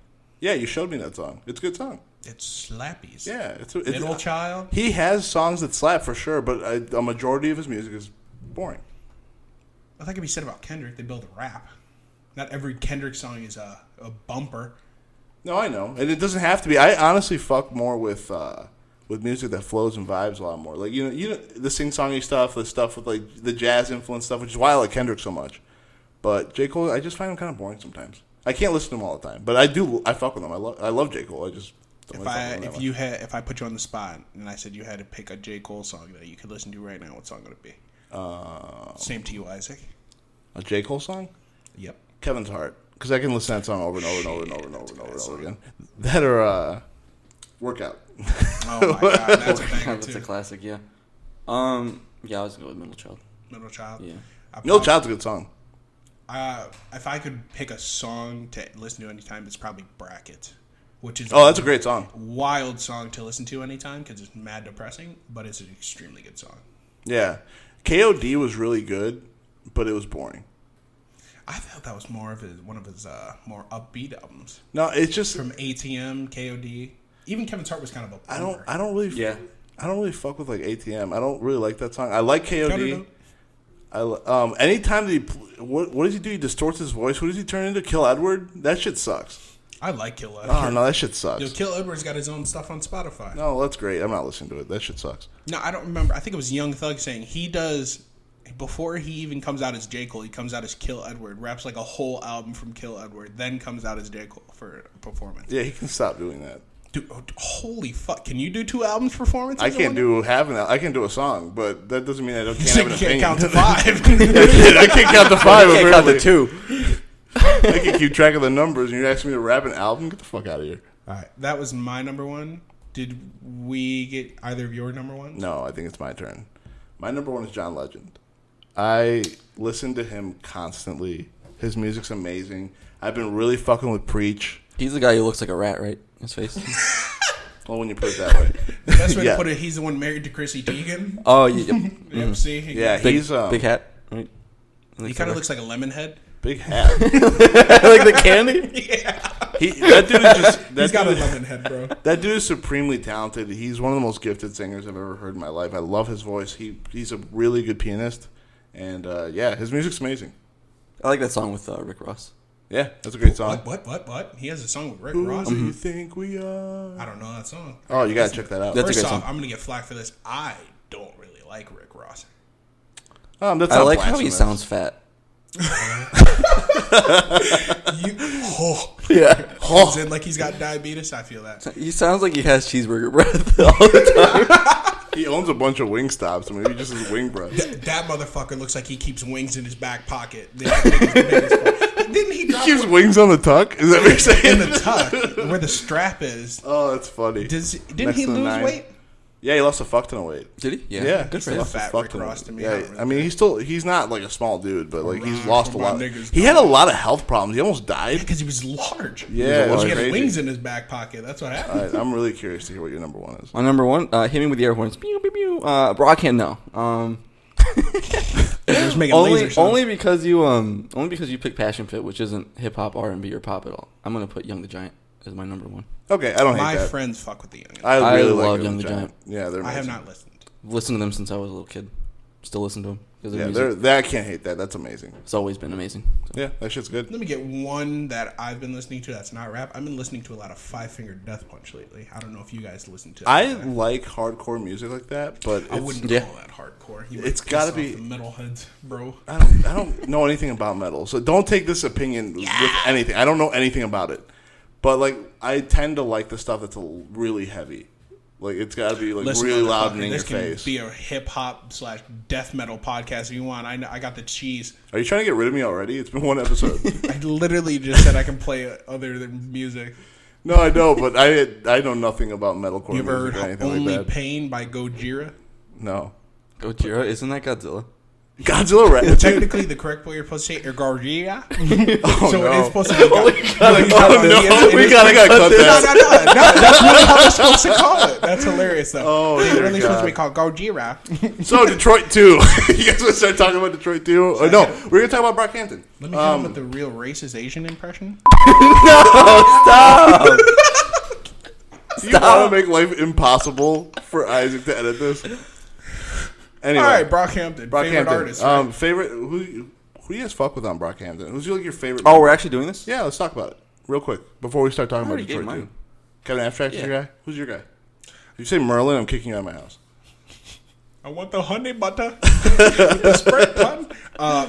Yeah, you showed me that song. It's a good song. It's slappies. Yeah, it's Middle Child. He has songs that slap for sure, but a majority of his music is boring. I think if he said about Kendrick, they build a rap. Not every Kendrick song is a bumper. No, I know, and it doesn't have to be. I honestly fuck more with music that flows and vibes a lot more. Like you know the sing-songy stuff, the stuff with like the jazz influence stuff, which is why I like Kendrick so much. But J. Cole, I just find him kind of boring sometimes. I can't listen to him all the time, but I fuck with him. I love J. Cole. I just don't if I put you on the spot and I said you had to pick a J. Cole song that you could listen to right now, what song would it be? Same to you, Isaac. A J. Cole song? Yep. Kevin's Heart, because I can listen to that song over and over and over and over and over and over and over again. That or Workout. Oh my god, that's a banger That's too. a classic, yeah. Yeah, I was gonna go with Middle Child. Middle Child. Yeah. Middle Child's a good song. If I could pick a song to listen to anytime, it's probably Bracket, which is that's a great song. Wild song to listen to anytime because it's mad depressing, but it's an extremely good song. Yeah, KOD was really good, but it was boring. I felt that was more of one of his more upbeat albums. No, it's just From ATM, KOD, even Kevin's Heart was kind of a bummer. I don't really fuck with like ATM. I don't really like that song. I like KOD. Anytime that what does he do? He distorts his voice. What does he turn into? Kill Edward? That shit sucks. I like Kill Edward. Oh no, that shit sucks. Yo, Kill Edward's got his own stuff on Spotify. No, that's great. I'm not listening to it. That shit sucks. No, I don't remember. I think it was Young Thug saying he does. Before he even comes out as J. Cole, he comes out as Kill Edward, raps like a whole album from Kill Edward, then comes out as J. Cole for a performance. Yeah, he can stop doing that. Dude, holy fuck. Can you do 2 albums performances? I can't do I can do a song, but that doesn't mean I can't So have an you can't opinion. count to 5. I can't count to 5. I can't count to apparently. 2. I can keep track of the numbers, and you're asking me to rap an album? Get the fuck out of here. All right, that was my number 1. Did we get either of your number 1? No, I think it's my turn. My number 1 is John Legend. I listen to him constantly. His music's amazing. I've been really fucking with Preach. He's the guy who looks like a rat, right? His face. Well, when you put it that way. The best way to put it, he's the one married to Chrissy Teigen. Oh, yeah. Yep, see? Yeah, Big, he's big hat, right? He kind of looks like a lemon head. big hat. like the candy. Yeah. That dude is just. He's got a lemon head, bro. That dude is supremely talented. He's one of the most gifted singers I've ever heard in my life. I love his voice. He's a really good pianist, and his music's amazing. I like that song with Rick Ross. Yeah, that's a great song. What? He has a song with Rick Who Ross. do you think we are? I don't know that song. Oh, you gotta check that out. That's a First great off, song. I'm gonna get flack for this. I don't really like Rick Ross. That's I not like how he blasphemous. sounds fat. Yeah. Holds in like he's got diabetes. I feel that. He sounds like he has cheeseburger breath all the time. He owns a bunch of wing stops. I mean, he just has wing breath. That motherfucker looks like he keeps wings in his back pocket. Didn't he He drop keeps wings on the tuck? Is that what you're saying? in the tuck where the strap is? Oh, that's funny. Didn't Next he to the lose 9. weight? Yeah, he lost a fuck ton of weight. Did he? Yeah, Good for he him. lost a Fat fuck Rick ton of Ross weight. to me. Yeah, I don't really I mean, he's not like a small dude, but like he's Run lost a for my lot. niggas, He had a lot of health problems. He almost died. Because he was large. Yeah, he it's had crazy. wings in his back pocket. That's what All happened. right, I'm really curious to hear what your number one is. My number one, hit me with the air horns. Pew, pew, pew. Bro, I can't know. He was making laser sounds. only because you picked Passion Pit, which isn't hip hop, R&B, or pop at all. I'm gonna put Young the Giant as my number one. Okay, I don't My hate that. friends fuck with the young. I really love like Young the Giant. Yeah, they're I have amazing. not listened. Listened to them since I was a little kid. Still listen to them because I can't hate that. That's amazing. it's always been amazing. So. Yeah, that shit's good. Let me get one that I've been listening to that's not rap. I've been listening to a lot of Five Finger Death Punch lately. I don't know if you guys listen to I that. like hardcore music like that, but I wouldn't yeah. call that hardcore. It's gotta be- the metalheads, bro. I don't know anything about metal, so don't take this opinion with anything. I don't know anything about it, but like I tend to like the stuff that's really heavy. Like it's got to be like Listen, really loud motherfucker, and in your this can face. be a hip hop / death metal podcast if you want. I got the cheese. Are you trying to get rid of me already? It's been one episode. I literally just said I can play other than music. No, I know, but I know nothing about metalcore You ever music heard or anything Only like that. Pain by Gojira? No. Gojira, isn't that Godzilla? Godzilla rap. Technically, the correct way you're supposed to say Godzilla. So no. it is supposed to be. We gotta cut that. No. That's really how they're supposed to call it. That's hilarious, though. Oh, they're dear really supposed to be God. called Godzilla. So Detroit 2. You guys want to start talking about Detroit 2? Or no, we're gonna talk about Brockhampton. Let me come with the real racist Asian impression. Stop. Do you want to make life impossible for Isaac to edit this? Anyway, All right, Brockhampton. Favorite artist. Right? Favorite. Who do you guys fuck with on Brockhampton? Who's your favorite? Oh, we're actually doing this? Yeah, let's talk about it real quick before we start talking I about already gave Detroit 2. mine. Kevin Abstract is your guy. Who's your guy? If you say Merlin, I'm kicking you out of my house. I want the honey butter with the spread bun.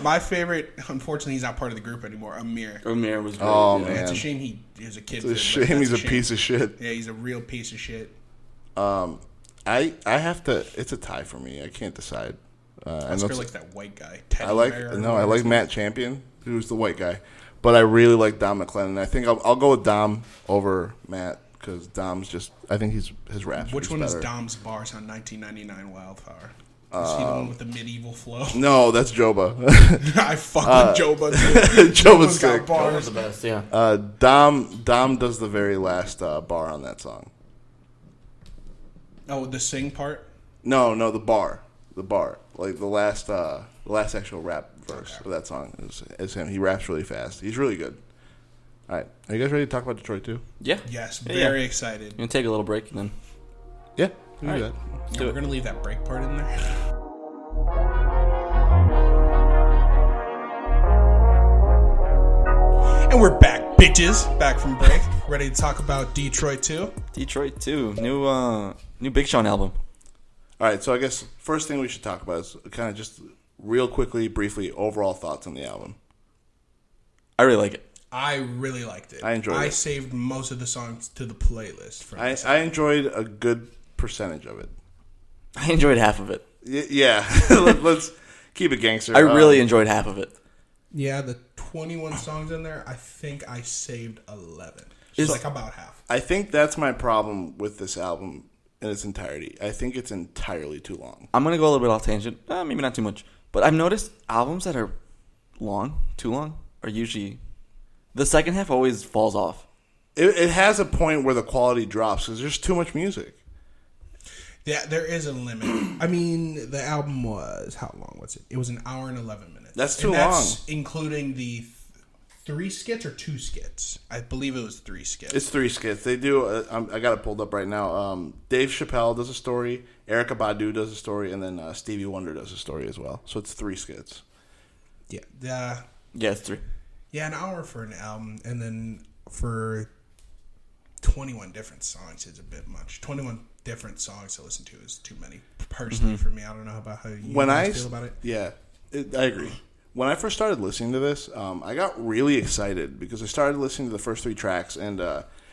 My favorite, unfortunately, he's not part of the group anymore. Amir. Amir was great. Oh, yeah. man. It's a shame he is a kid. It's a shame he's a piece of shit. Yeah, he's a real piece of shit. I have to. It's a tie for me. I can't decide. Oscar likes that white guy. I like Matt Champion, who's the white guy, but I really like Dom McLennan. I think I'll go with Dom over Matt because Dom's just. I think his raps. Which one better. is Dom's bars on 1999 Wildfire? Is he the one with the medieval flow? No, that's Joba. I fuck with Joba too. Joba's sick. got That was bars. the best, yeah. Dom does the very last bar on that song. Oh, the sing part? No, the bar, like the last actual rap verse of that song is him. He raps really fast. He's really good. All right, are you guys ready to talk about Detroit 2? Yeah. Yes, Yeah, very yeah. excited. You can take a little break and then. Yeah, we can do All that. right. Yeah, Do we're it. gonna leave that break part in there. And we're back, bitches. Back from break. Ready to talk about Detroit 2? Detroit 2. New Big Sean album. All right, so I guess first thing we should talk about is kind of just real quickly, briefly, overall thoughts on the album. I really like it. I really liked it. I enjoyed I it. saved most of the songs to the playlist. For this. I enjoyed a good percentage of it. I enjoyed half of it. Yeah, let's keep it gangster. I really enjoyed half of it. Yeah, the 21 songs in there, I think I saved 11. Is- So like about half. I think that's my problem with this album in its entirety. I think it's entirely too long. I'm going to go a little bit off tangent. Maybe not too much. But I've noticed albums that are too long, are usually... The second half always falls off. It has a point where the quality drops because there's too much music. Yeah, there is a limit. I mean, the album was, how long was it? It was an hour and 11 minutes. That's too long. Including the 3 skits or 2 skits? I believe it was 3 skits. It's 3 skits. They do. I got it pulled up right now. Dave Chappelle does a story. Erykah Badu does a story, and then Stevie Wonder does a story as well. So it's 3 skits. Yeah. Yeah, it's 3. Yeah, an hour for an album, and then for 21 different songs is a bit much. 21 different songs to listen to is too many, personally, for me. I don't know about how you guys feel about it. Yeah, I agree. When I first started listening to this, I got really excited because I started listening to the first 3 tracks, and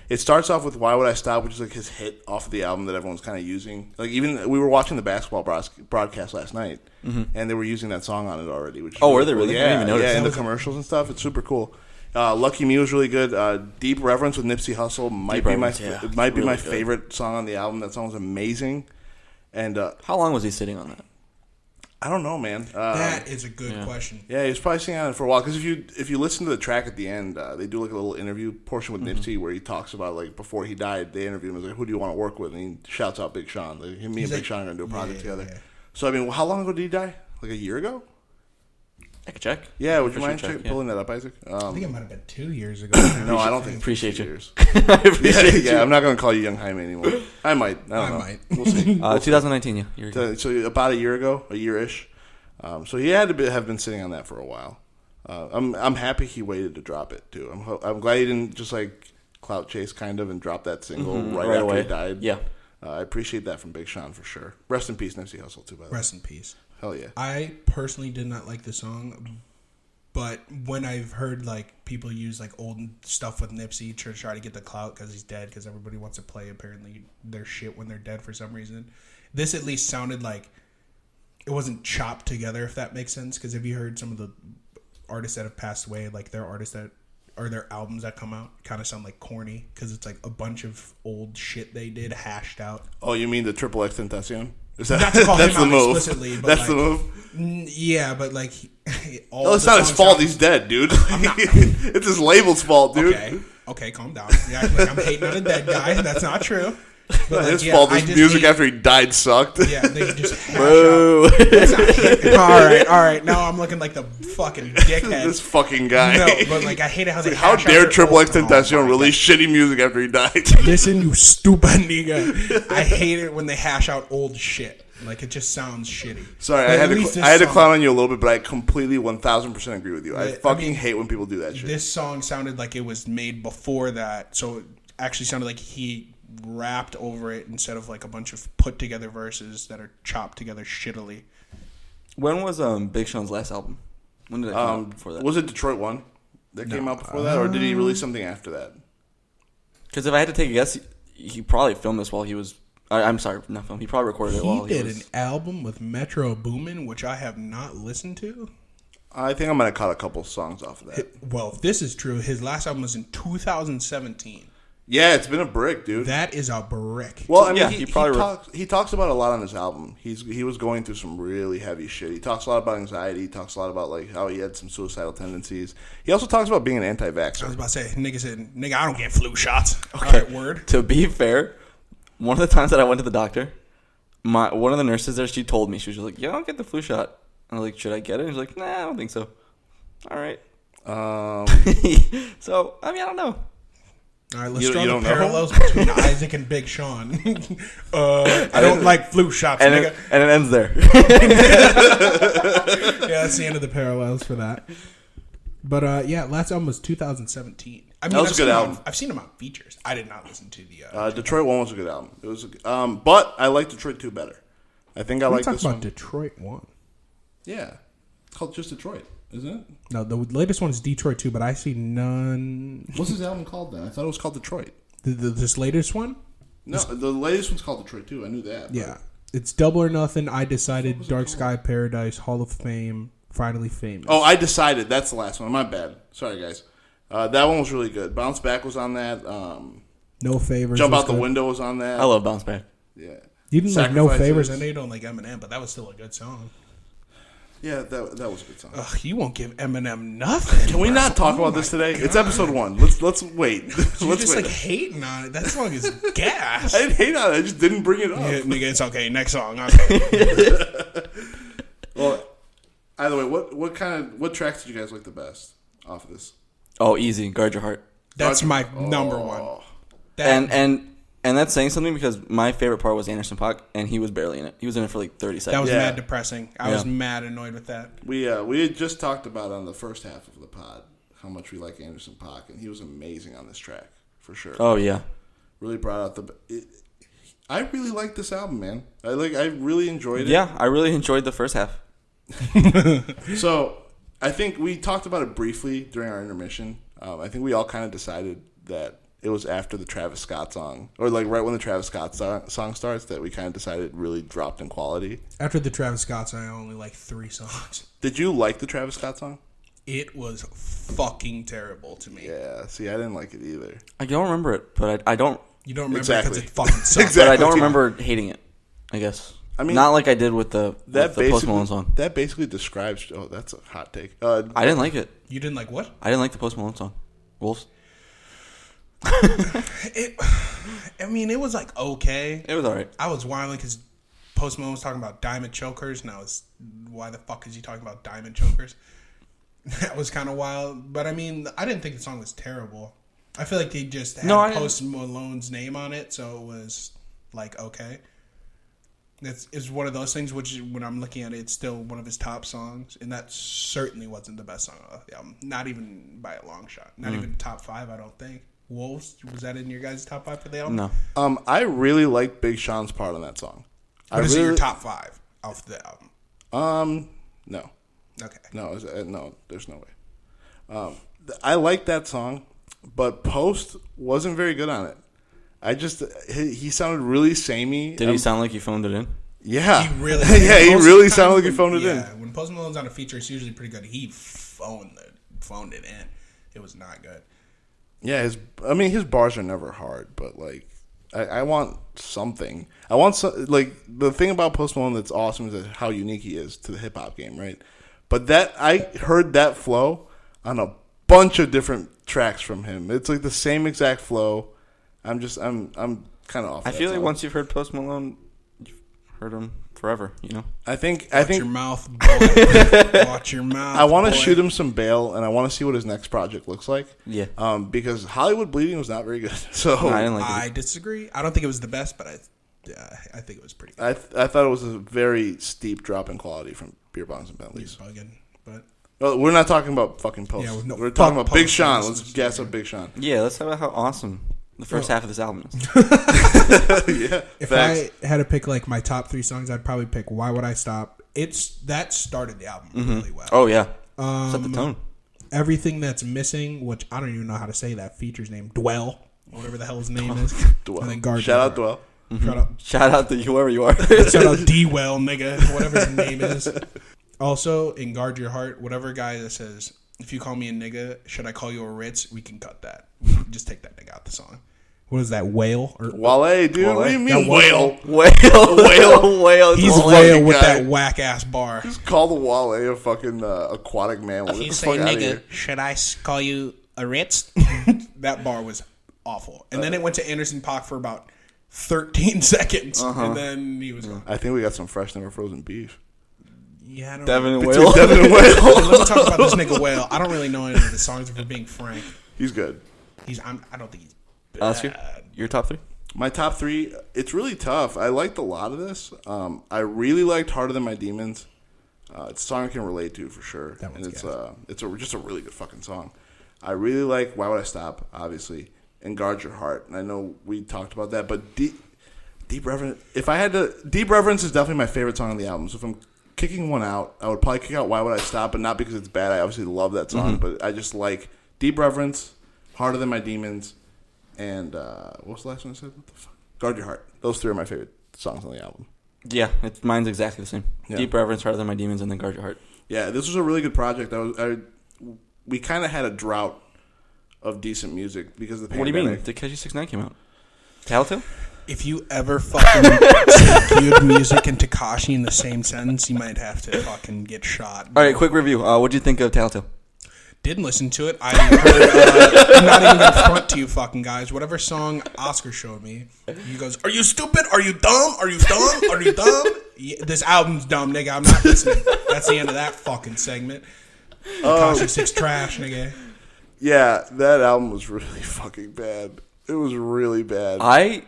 it starts off with "Why Would I Stop," which is like his hit off of the album that everyone's kind of using. Like even we were watching the basketball broadcast last night, and they were using that song on it already. Which is were they cool. really? I Yeah, didn't even notice. yeah, in the That was- commercials and stuff. It's super cool. "Lucky Me" was really good. "Deep Reverence" with Nipsey Hussle might Deep be Reverence, yeah, it might be really my good. favorite song on the album. That song was amazing, and How long was he sitting on that? I don't know, man. That is a good question. Yeah, he was probably singing on it for a while. Because if you listen to the track at the end, they do like a little interview portion with Nipsey where he talks about like before he died, they interviewed him. He's like, "Who do you want to work with?" And he shouts out Big Sean. Like, me and He's Big like- Sean are gonna do a project yeah, together. yeah. So I mean, how long ago did he die? Like a year ago? I could check. Yeah. Would you For sure mind check, yeah. pulling that up, Isaac? I think it might have been 2 years ago. No, I don't think. Appreciate you. Years. I appreciate Yeah, I'm not gonna call you Young Jaime anymore. I might. I don't I know. might. We'll see. 2019, yeah. You're good. So about a year ago, a year-ish. So he had to have been sitting on that for a while. I'm happy he waited to drop it too. I'm glad he didn't just like clout chase kind of and drop that single right after away. he died. Yeah. I appreciate that from Big Sean for sure. Rest in peace, Nipsey Hussle too. By the way, Rest in peace. hell yeah. I personally did not like the song, but when I've heard like people use like old stuff with Nipsey to try to get the clout because he's dead, because everybody wants to play apparently their shit when they're dead for some reason, this at least sounded like it wasn't chopped together, if that makes sense. Because have you heard some of the artists that have passed away, like their artists that or their albums that come out kind of sound like corny because it's like a bunch of old shit they did hashed out. Oh, you mean the Triple X Tentacion? Is that Not to call that's him the out move? explicitly, but That's like, the move. Yeah, but like, No, it's not his fault. He's dead, dude. It's his label's fault, dude. Okay, calm down. You act like I'm hating on a dead guy. That's not true. But his fault. His music after he died sucked. Yeah, they just hash out. That's not all right. Now I'm looking like the fucking dickhead. This fucking guy. No, but like I hate how they. How dare Triple X Tentacion release shitty music after he died? Listen, you stupid nigga. I hate it when they hash out old shit. Like it just sounds shitty. Sorry, I had to clown on you a little bit, but I completely 1000% agree with you. I fucking hate when people do that shit. This song sounded like it was made before that, so it actually sounded like he rapped over it instead of like a bunch of put together verses that are chopped together shittily. When was Big Sean's last album? When did it come out before that? Was it Detroit 1 that came out before that, or did he release something after that? Because if I had to take a guess, he probably filmed this while he was. I'm sorry, not film. He probably recorded it while he was. He did an album with Metro Boomin, which I have not listened to. I think I'm gonna cut a couple songs off of that. Well, if this is true, his last album was in 2017. Yeah, it's been a brick, dude. That is a brick. Well, I mean, he talks about a lot on his album. He was going through some really heavy shit. He talks a lot about anxiety. He talks a lot about like how he had some suicidal tendencies. He also talks about being an anti-vaxxer. I was about to say, nigga said, nigga, I don't get flu shots. Okay, all right, word. To be fair, one of the times that I went to the doctor, one of the nurses there, she told me, she was just like, "Yeah, I don't get the flu shot." I was like, "Should I get it?" She's like, "Nah, I don't think so." All right. So I mean, I don't know. All right, let's draw the parallels between Isaac and Big Sean. I don't like flu shots, nigga. And it ends there. Yeah, that's the end of the parallels for that. But yeah, last album was 2017. I mean, that was a good album. I've seen him on features. I did not listen to the Detroit 1 was a good album. It was, but I like Detroit 2 better. I think I like this one. Talk about Detroit 1. Yeah, it's called just Detroit, isn't it? No, the latest one is Detroit 2, but I see none. What's his album called then? I thought it was called Detroit. This latest one? No, the latest one's called Detroit 2. I knew that. Yeah, it's Double or Nothing. I Decided. Dark Sky Paradise. Hall of Fame. Finally Famous. Oh, I Decided. That's the last one. My bad. Sorry, guys. That one was really good. Bounce Back was on that. No Favors. Jump Out the Window was on that. I love Bounce Back. Yeah. You didn't like No Favors. I know you don't like Eminem, but that was still a good song. Yeah, that was a good song. Ugh, you won't give Eminem nothing. Can we not talk about this today? God. It's episode 1. Let's wait. You're just like hating on it. That song is gas. I didn't hate on it. I just didn't bring it up. Yeah, nigga, it's okay. Next song. Well, either way, what tracks did you guys like the best off of this? Oh, easy. Guard Your Heart. That's my number one. And that's saying something because my favorite part was Anderson .Paak, and he was barely in it. He was in it for like 30 seconds. That was mad depressing. I was mad annoyed with that. We had just talked about on the first half of the pod how much we like Anderson .Paak, and he was amazing on this track for sure. Oh yeah, really brought out I really liked this album, man. I really enjoyed it. Yeah, I really enjoyed the first half. So I think we talked about it briefly during our intermission. I think we all kind of decided that it was after the Travis Scott song, or like right when the Travis Scott song starts, that we kind of decided it really dropped in quality. After the Travis Scott song, I only like 3 songs. Did you like the Travis Scott song? It was fucking terrible to me. Yeah, see, I didn't like it either. I don't remember it, but I don't. You don't remember it because it fucking sucks. Exactly. But I don't remember hating it, I guess. I mean, not like I did with the Post Malone song. That basically describes... Oh, that's a hot take. I didn't like it. You didn't like what? I didn't like the Post Malone song. Wolves. It was like okay. It was alright. I was wilding because Post Malone was talking about diamond chokers, and I was, why the fuck is he talking about diamond chokers? That was kind of wild. But I mean, I didn't think the song was terrible. I feel like they just had Post Malone's name on it, so it was like okay. It's one of those things which, when I'm looking at it, it's still one of his top songs, and that certainly wasn't the best song of the album. Not even by a long shot. Not even top 5, I don't think. Wolves, was that in your guys' top 5 for the album? No. I really like Big Sean's part on that song. Is it your top 5 off the album? No. Okay. No, there's no way. I like that song, but Post wasn't very good on it. He sounded really samey. Did he sound like he phoned it in? Yeah. He really he really sounded like he phoned it in. Yeah, when Post Malone's on a feature, it's usually pretty good. He phoned it in. It was not good. Yeah, his bars are never hard, but like I want something. I want like the thing about Post Malone that's awesome is how unique he is to the hip hop game, right? But I heard that flow on a bunch of different tracks from him. It's like the same exact flow. I'm kind of off. I feel like once you've heard Post Malone, you've heard him forever. You know. I think your mouth, boy. Watch your mouth. I want to shoot him some bail, and I want to see what his next project looks like. Yeah. Because Hollywood Bleeding was not very good. So no, I didn't like it. I disagree. I don't think it was the best, but I think it was pretty good. I thought it was a very steep drop in quality from Beer Bongs and Bentleys. Bugging, but Well, we're not talking about fucking Post. Yeah, no, we're talking fuck about Big Post. Sean. Let's gas up Big Sean. Yeah, let's talk about how awesome the first half of this album is. Yeah. if Facts. I had to pick like my top 3 songs, I'd probably pick "Why Would I Stop." That started the album really well. Oh yeah, set the tone. Everything That's Missing, which I don't even know how to say that feature's name, Dwell, whatever the hell his name is. Dwell. And then Guard Shout Your out Heart. Dwell. Shout out. Shout out to whoever you are. Shout out D-Well, nigga, whatever his name is. Also, in Guard Your Heart, whatever guy that says, if you call me a nigga, should I call you a Ritz? We can cut that. We can just take that nigga out the song. What is that, Whale? Wale, dude. Wale. What do you mean whale? Whale. He's Wale Whale with guy. that whack-ass bar. Just call the Wale a fucking aquatic mammal. Get the fuck out of here. should I call you a Ritz? That bar was awful. And then it went to Anderson .Paak for about 13 seconds. And then he was gone. I think we got some fresh, never frozen beef. Yeah, I don't Devon know. and Between Whale. Devon and Whale. Let me talk about this nigga Whale. I don't really know any of the songs, if we're being frank. He's good. I don't think he's bad. Oscar, your top 3? My top 3, it's really tough. I liked a lot of this. I really liked Harder Than My Demons. It's a song I can relate to for sure. That one's and it's gas. just a really good fucking song. I really like Why Would I Stop, obviously, and Guard Your Heart. And I know we talked about that, but Deep Reverence, Deep Reverence is definitely my favorite song on the album. So if I'm kicking one out, I would probably kick out Why Would I Stop, but not because it's bad. I obviously love that song, but I just like Deep Reverence, Harder Than My Demons, and what was the last one I said? What the fuck? Guard Your Heart. Those 3 are my favorite songs on the album. Yeah, mine's exactly the same. Yeah. Deep Reverence, Harder Than My Demons, and then Guard Your Heart. Yeah, this was a really good project. We kind of had a drought of decent music because of the What do pandemic. you mean? Takeshi 69 came out. Tattletale? If you ever fucking say good music and Tekashi in the same sentence, you might have to fucking get shot. All right, quick review. What do you think of Tattletale? Didn't listen to it. I heard, I'm not even going to front to you fucking guys. Whatever song Oscar showed me, he goes, "Are you stupid? Are you dumb? Are you dumb? Are you dumb?" Yeah, this album's dumb, nigga. I'm not listening. That's the end of that fucking segment. Tekashi 6 trash, nigga. Yeah, that album was really fucking bad. It was really bad. I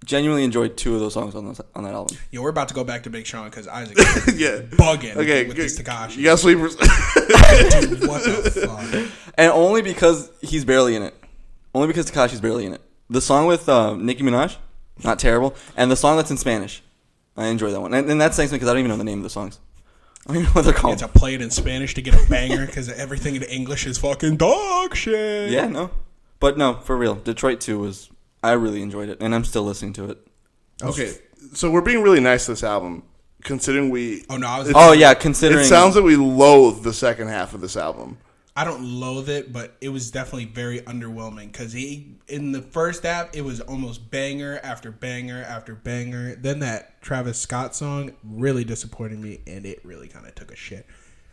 genuinely enjoyed 2 of those songs on that album. Yo, we're about to go back to Big Sean because Isaac Yeah. bugging Okay, with good. this Tekashi. You got sleepers. Dude, what the fuck? And only because he's barely in it. Only because Tekashi's barely in it. The song with Nicki Minaj, not terrible. And the song that's in Spanish, I enjoy that one. And that stinks me because I don't even know the name of the songs. I don't even know what they're You called. have to play it in Spanish to get a banger because everything in English is fucking dog shit. Yeah, no. But no, for real. Detroit 2 was... I really enjoyed it, and I'm still listening to it. Okay, so we're being really nice to this album, considering we... Oh, no, I was... Oh, yeah, considering... It sounds like we loathe the second half of this album. I don't loathe it, but it was definitely very underwhelming because in the first half, it was almost banger after banger after banger. Then that Travis Scott song really disappointed me, and it really kind of took a shit.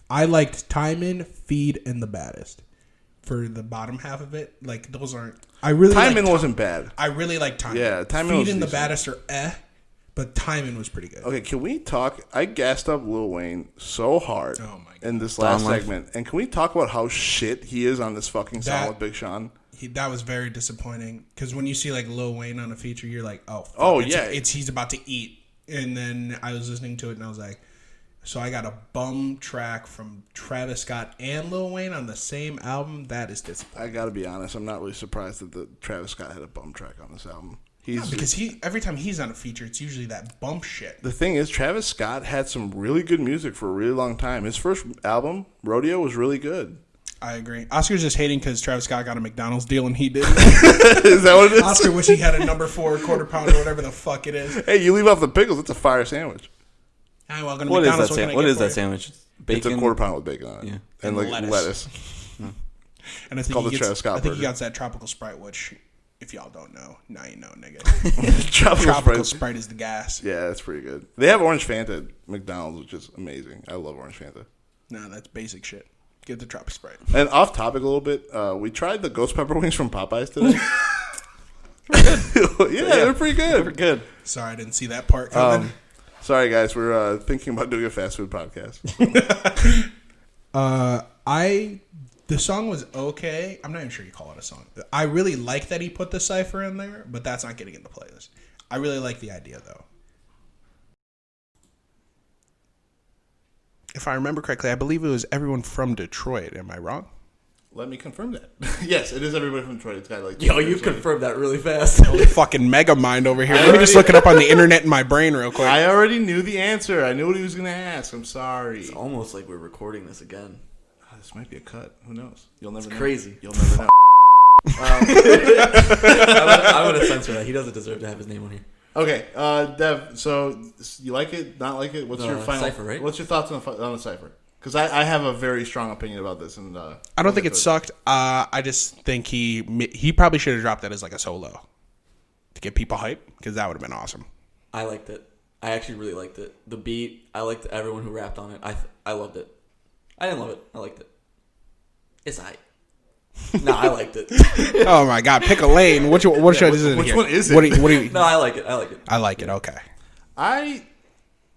I liked Timon, Feed, and The Baddest for the bottom half of it. Like, those aren't... I really Timon wasn't bad. I really like Timon. Yeah, Timon Feed was and The decent. Baddest are but Timon was pretty good. Okay, can we talk? I gassed up Lil Wayne so hard Oh my God. in this last Life. segment. And can we talk about how shit he is on this fucking song That- with Big Sean? That was very disappointing because when you see like Lil Wayne on a feature, you're like, oh, fuck, Oh, it's, yeah. it's he's about to eat. And then I was listening to it and I was like, so I got a bum track from Travis Scott and Lil Wayne on the same album. That is disappointing. I gotta be honest, I'm not really surprised that the Travis Scott had a bum track on this album. Because every time he's on a feature, it's usually that bump shit. The thing is, Travis Scott had some really good music for a really long time. His first album, Rodeo, was really good. I agree. Oscar's just hating because Travis Scott got a McDonald's deal and he didn't. Is that what it is? Oscar wish he had a number 4 quarter pounder or whatever the fuck it is. Hey, you leave off the pickles, it's a fire sandwich. Hi, welcome to What is McDonald's. that? What can I What get is for that you? sandwich? It's Bacon. a quarter pound with bacon on it. Yeah. And like lettuce. lettuce. And I think called he the gets, Travis Scott I think he burger. got that tropical Sprite, which If y'all don't know, now you know, nigga. Tropical Sprite is the gas. Yeah, that's pretty good. They have orange Fanta at McDonald's, which is amazing. I love orange Fanta. No, that's basic shit. Get the Tropical Sprite. And off topic a little bit, we tried the ghost pepper wings from Popeyes today. They're pretty good. They're good. Sorry, I didn't see that part coming. Sorry, guys. We're thinking about doing a fast food podcast. The song was okay. I'm not even sure you call it a song. I really like that he put the cipher in there, but that's not getting in the playlist. I really like the idea, though. If I remember correctly, I believe it was everyone from Detroit. Am I wrong? Let me confirm that. Yes, it is everybody from Detroit. It's got like Yo, you confirmed that really fast. Fucking mega mind over here. Let me just look it up on the internet in my brain real quick. I already knew the answer. I knew what he was going to ask. I'm sorry. It's almost like we're recording this again. This might be a cut. Who knows? You'll never know. Crazy. You'll never know. I would have censored that. He doesn't deserve to have his name on here. Okay, Dev. So you like it? Not like it? What's your final cipher? Right? What's your thoughts on the cipher? Because I have a very strong opinion about this, and I don't think it sucked. I just think he probably should have dropped that as like a solo to get people hype, because that would have been awesome. I liked it. I actually really liked it. The beat. I liked everyone who rapped on it. I loved it. I didn't love it. I liked it. It's aight. No, I liked it. Oh my god, pick a lane. Which one is it? Which one is it? What do you? No, I like it. I like it. I like it. Okay. I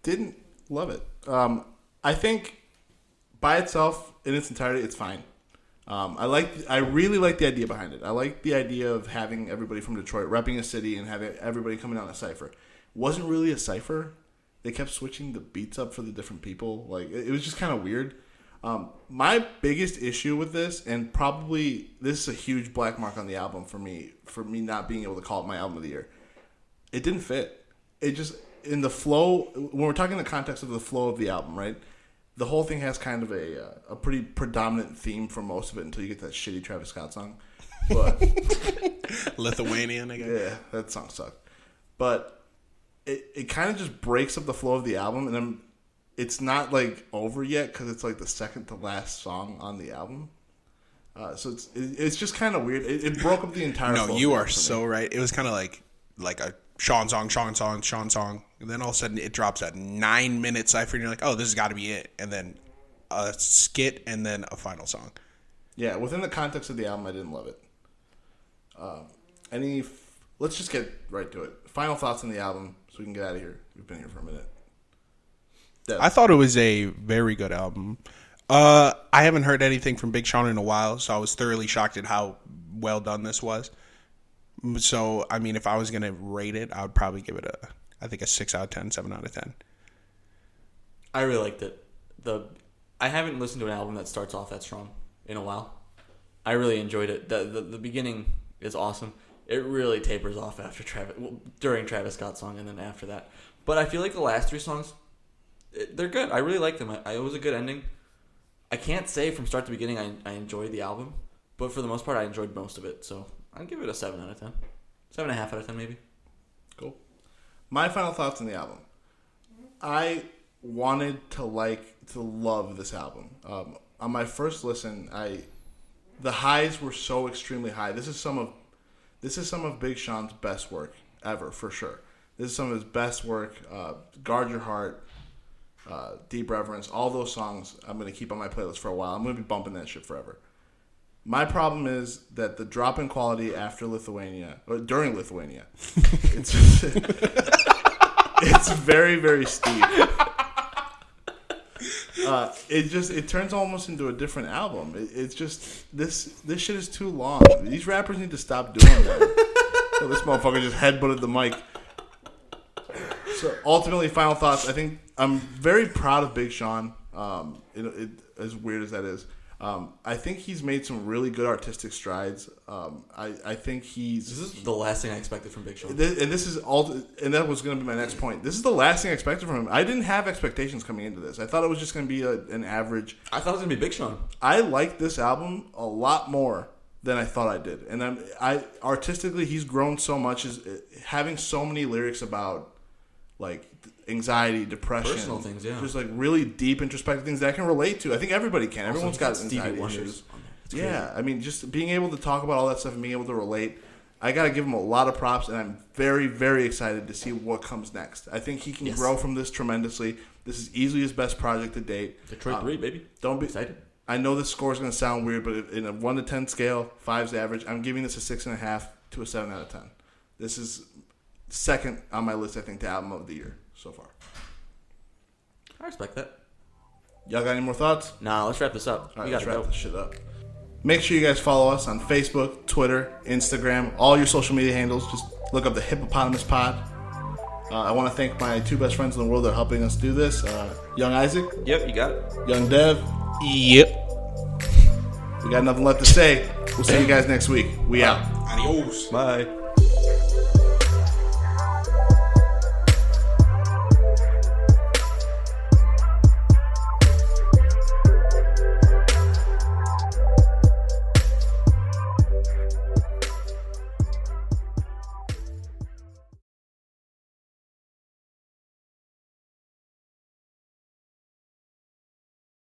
didn't love it. I think by itself, in its entirety, it's fine. I really like the idea behind it. I like the idea of having everybody from Detroit repping a city and having everybody coming out in a cipher. Wasn't really a cipher. They kept switching the beats up for the different people. Like it was just kind of weird. My biggest issue with this, and probably this is a huge black mark on the album for me not being able to call it my album of the year. It didn't fit. It just, in the flow, when we're talking in the context of the flow of the album, right? The whole thing has kind of a pretty predominant theme for most of it until you get that shitty Travis Scott song. But Lithuania, nigga. Yeah, that song sucked. But it kind of just breaks up the flow of the album, and then it's not like over yet because it's like the second to last song on the album. So it's just kind of weird. It broke up the entire. No, you are so right. It was kind of like a Sean song. And then all of a sudden it drops a 9-minute cipher, and you're like, oh, this has got to be it. And then a skit, and then a final song. Yeah, within the context of the album, I didn't love it. Let's just get right to it. Final thoughts on the album, so we can get out of here. We've been here for a minute. I thought it was a very good album. I haven't heard anything from Big Sean in a while, so I was thoroughly shocked at how well done this was. So, I mean, if I was going to rate it, I would probably give it a 6 out of 10, 7 out of 10. I really liked it. I haven't listened to an album that starts off that strong in a while. I really enjoyed it. The beginning is awesome. It really tapers off during Travis Scott's song and then after that. But I feel like the last 3 songs, they're good. I really like them. It was a good ending. I can't say from start to beginning I enjoyed the album, but for the most part I enjoyed most of it. So I'd give it a 7 out of 10. 7.5 out of 10 maybe. Cool. My final thoughts on the album. I wanted to love this album. On my first listen, the highs were so extremely high. This is some of Big Sean's best work ever, for sure. This is some of his best work. Guard Your Heart, Deep Reverence, all those songs I'm going to keep on my playlist for a while. I'm going to be bumping that shit forever. My problem is that the drop in quality after Lithuania, or during Lithuania, it's very, very steep. It turns almost into a different album. It's just this shit is too long. These rappers need to stop doing that. So this motherfucker just headbutted the mic. So ultimately, final thoughts. I think I'm very proud of Big Sean. As weird as that is, I think he's made some really good artistic strides. I think this is the last thing I expected from Big Sean. And that was going to be my next point. This is the last thing I expected from him. I didn't have expectations coming into this. I thought it was just going to be an average. I thought it was going to be Big Sean. I liked this album a lot more than I thought I did, and I artistically he's grown so much. Is having so many lyrics about like anxiety, depression, personal things, yeah, just like really deep introspective things that I can relate to. I think everybody can. Everyone's got anxiety issues. Yeah, I mean, just being able to talk about all that stuff and being able to relate. I got to give him a lot of props, and I'm very, very excited to see what comes next. I think he can grow from this tremendously. This is easily his best project to date. Detroit 3, baby. Don't be excited. I know this score is going to sound weird, but in a 1 to 10 scale, 5's average. I'm giving this a 6.5 to a 7 out of 10. This is second on my list, I think, to album of the year so far. I respect that. Y'all got any more thoughts? Nah, let's wrap this up. All right, We let's gotta wrap go. this shit up. Make sure you guys follow us on Facebook, Twitter, Instagram, all your social media handles. Just look up the HipHoppopatomus Pod. I want to thank my 2 best friends in the world that are helping us do this. Young Isaac. Yep, you got it. Young Dev. Yep. We got nothing left to say. We'll see you guys next week. We out. Adios. Bye.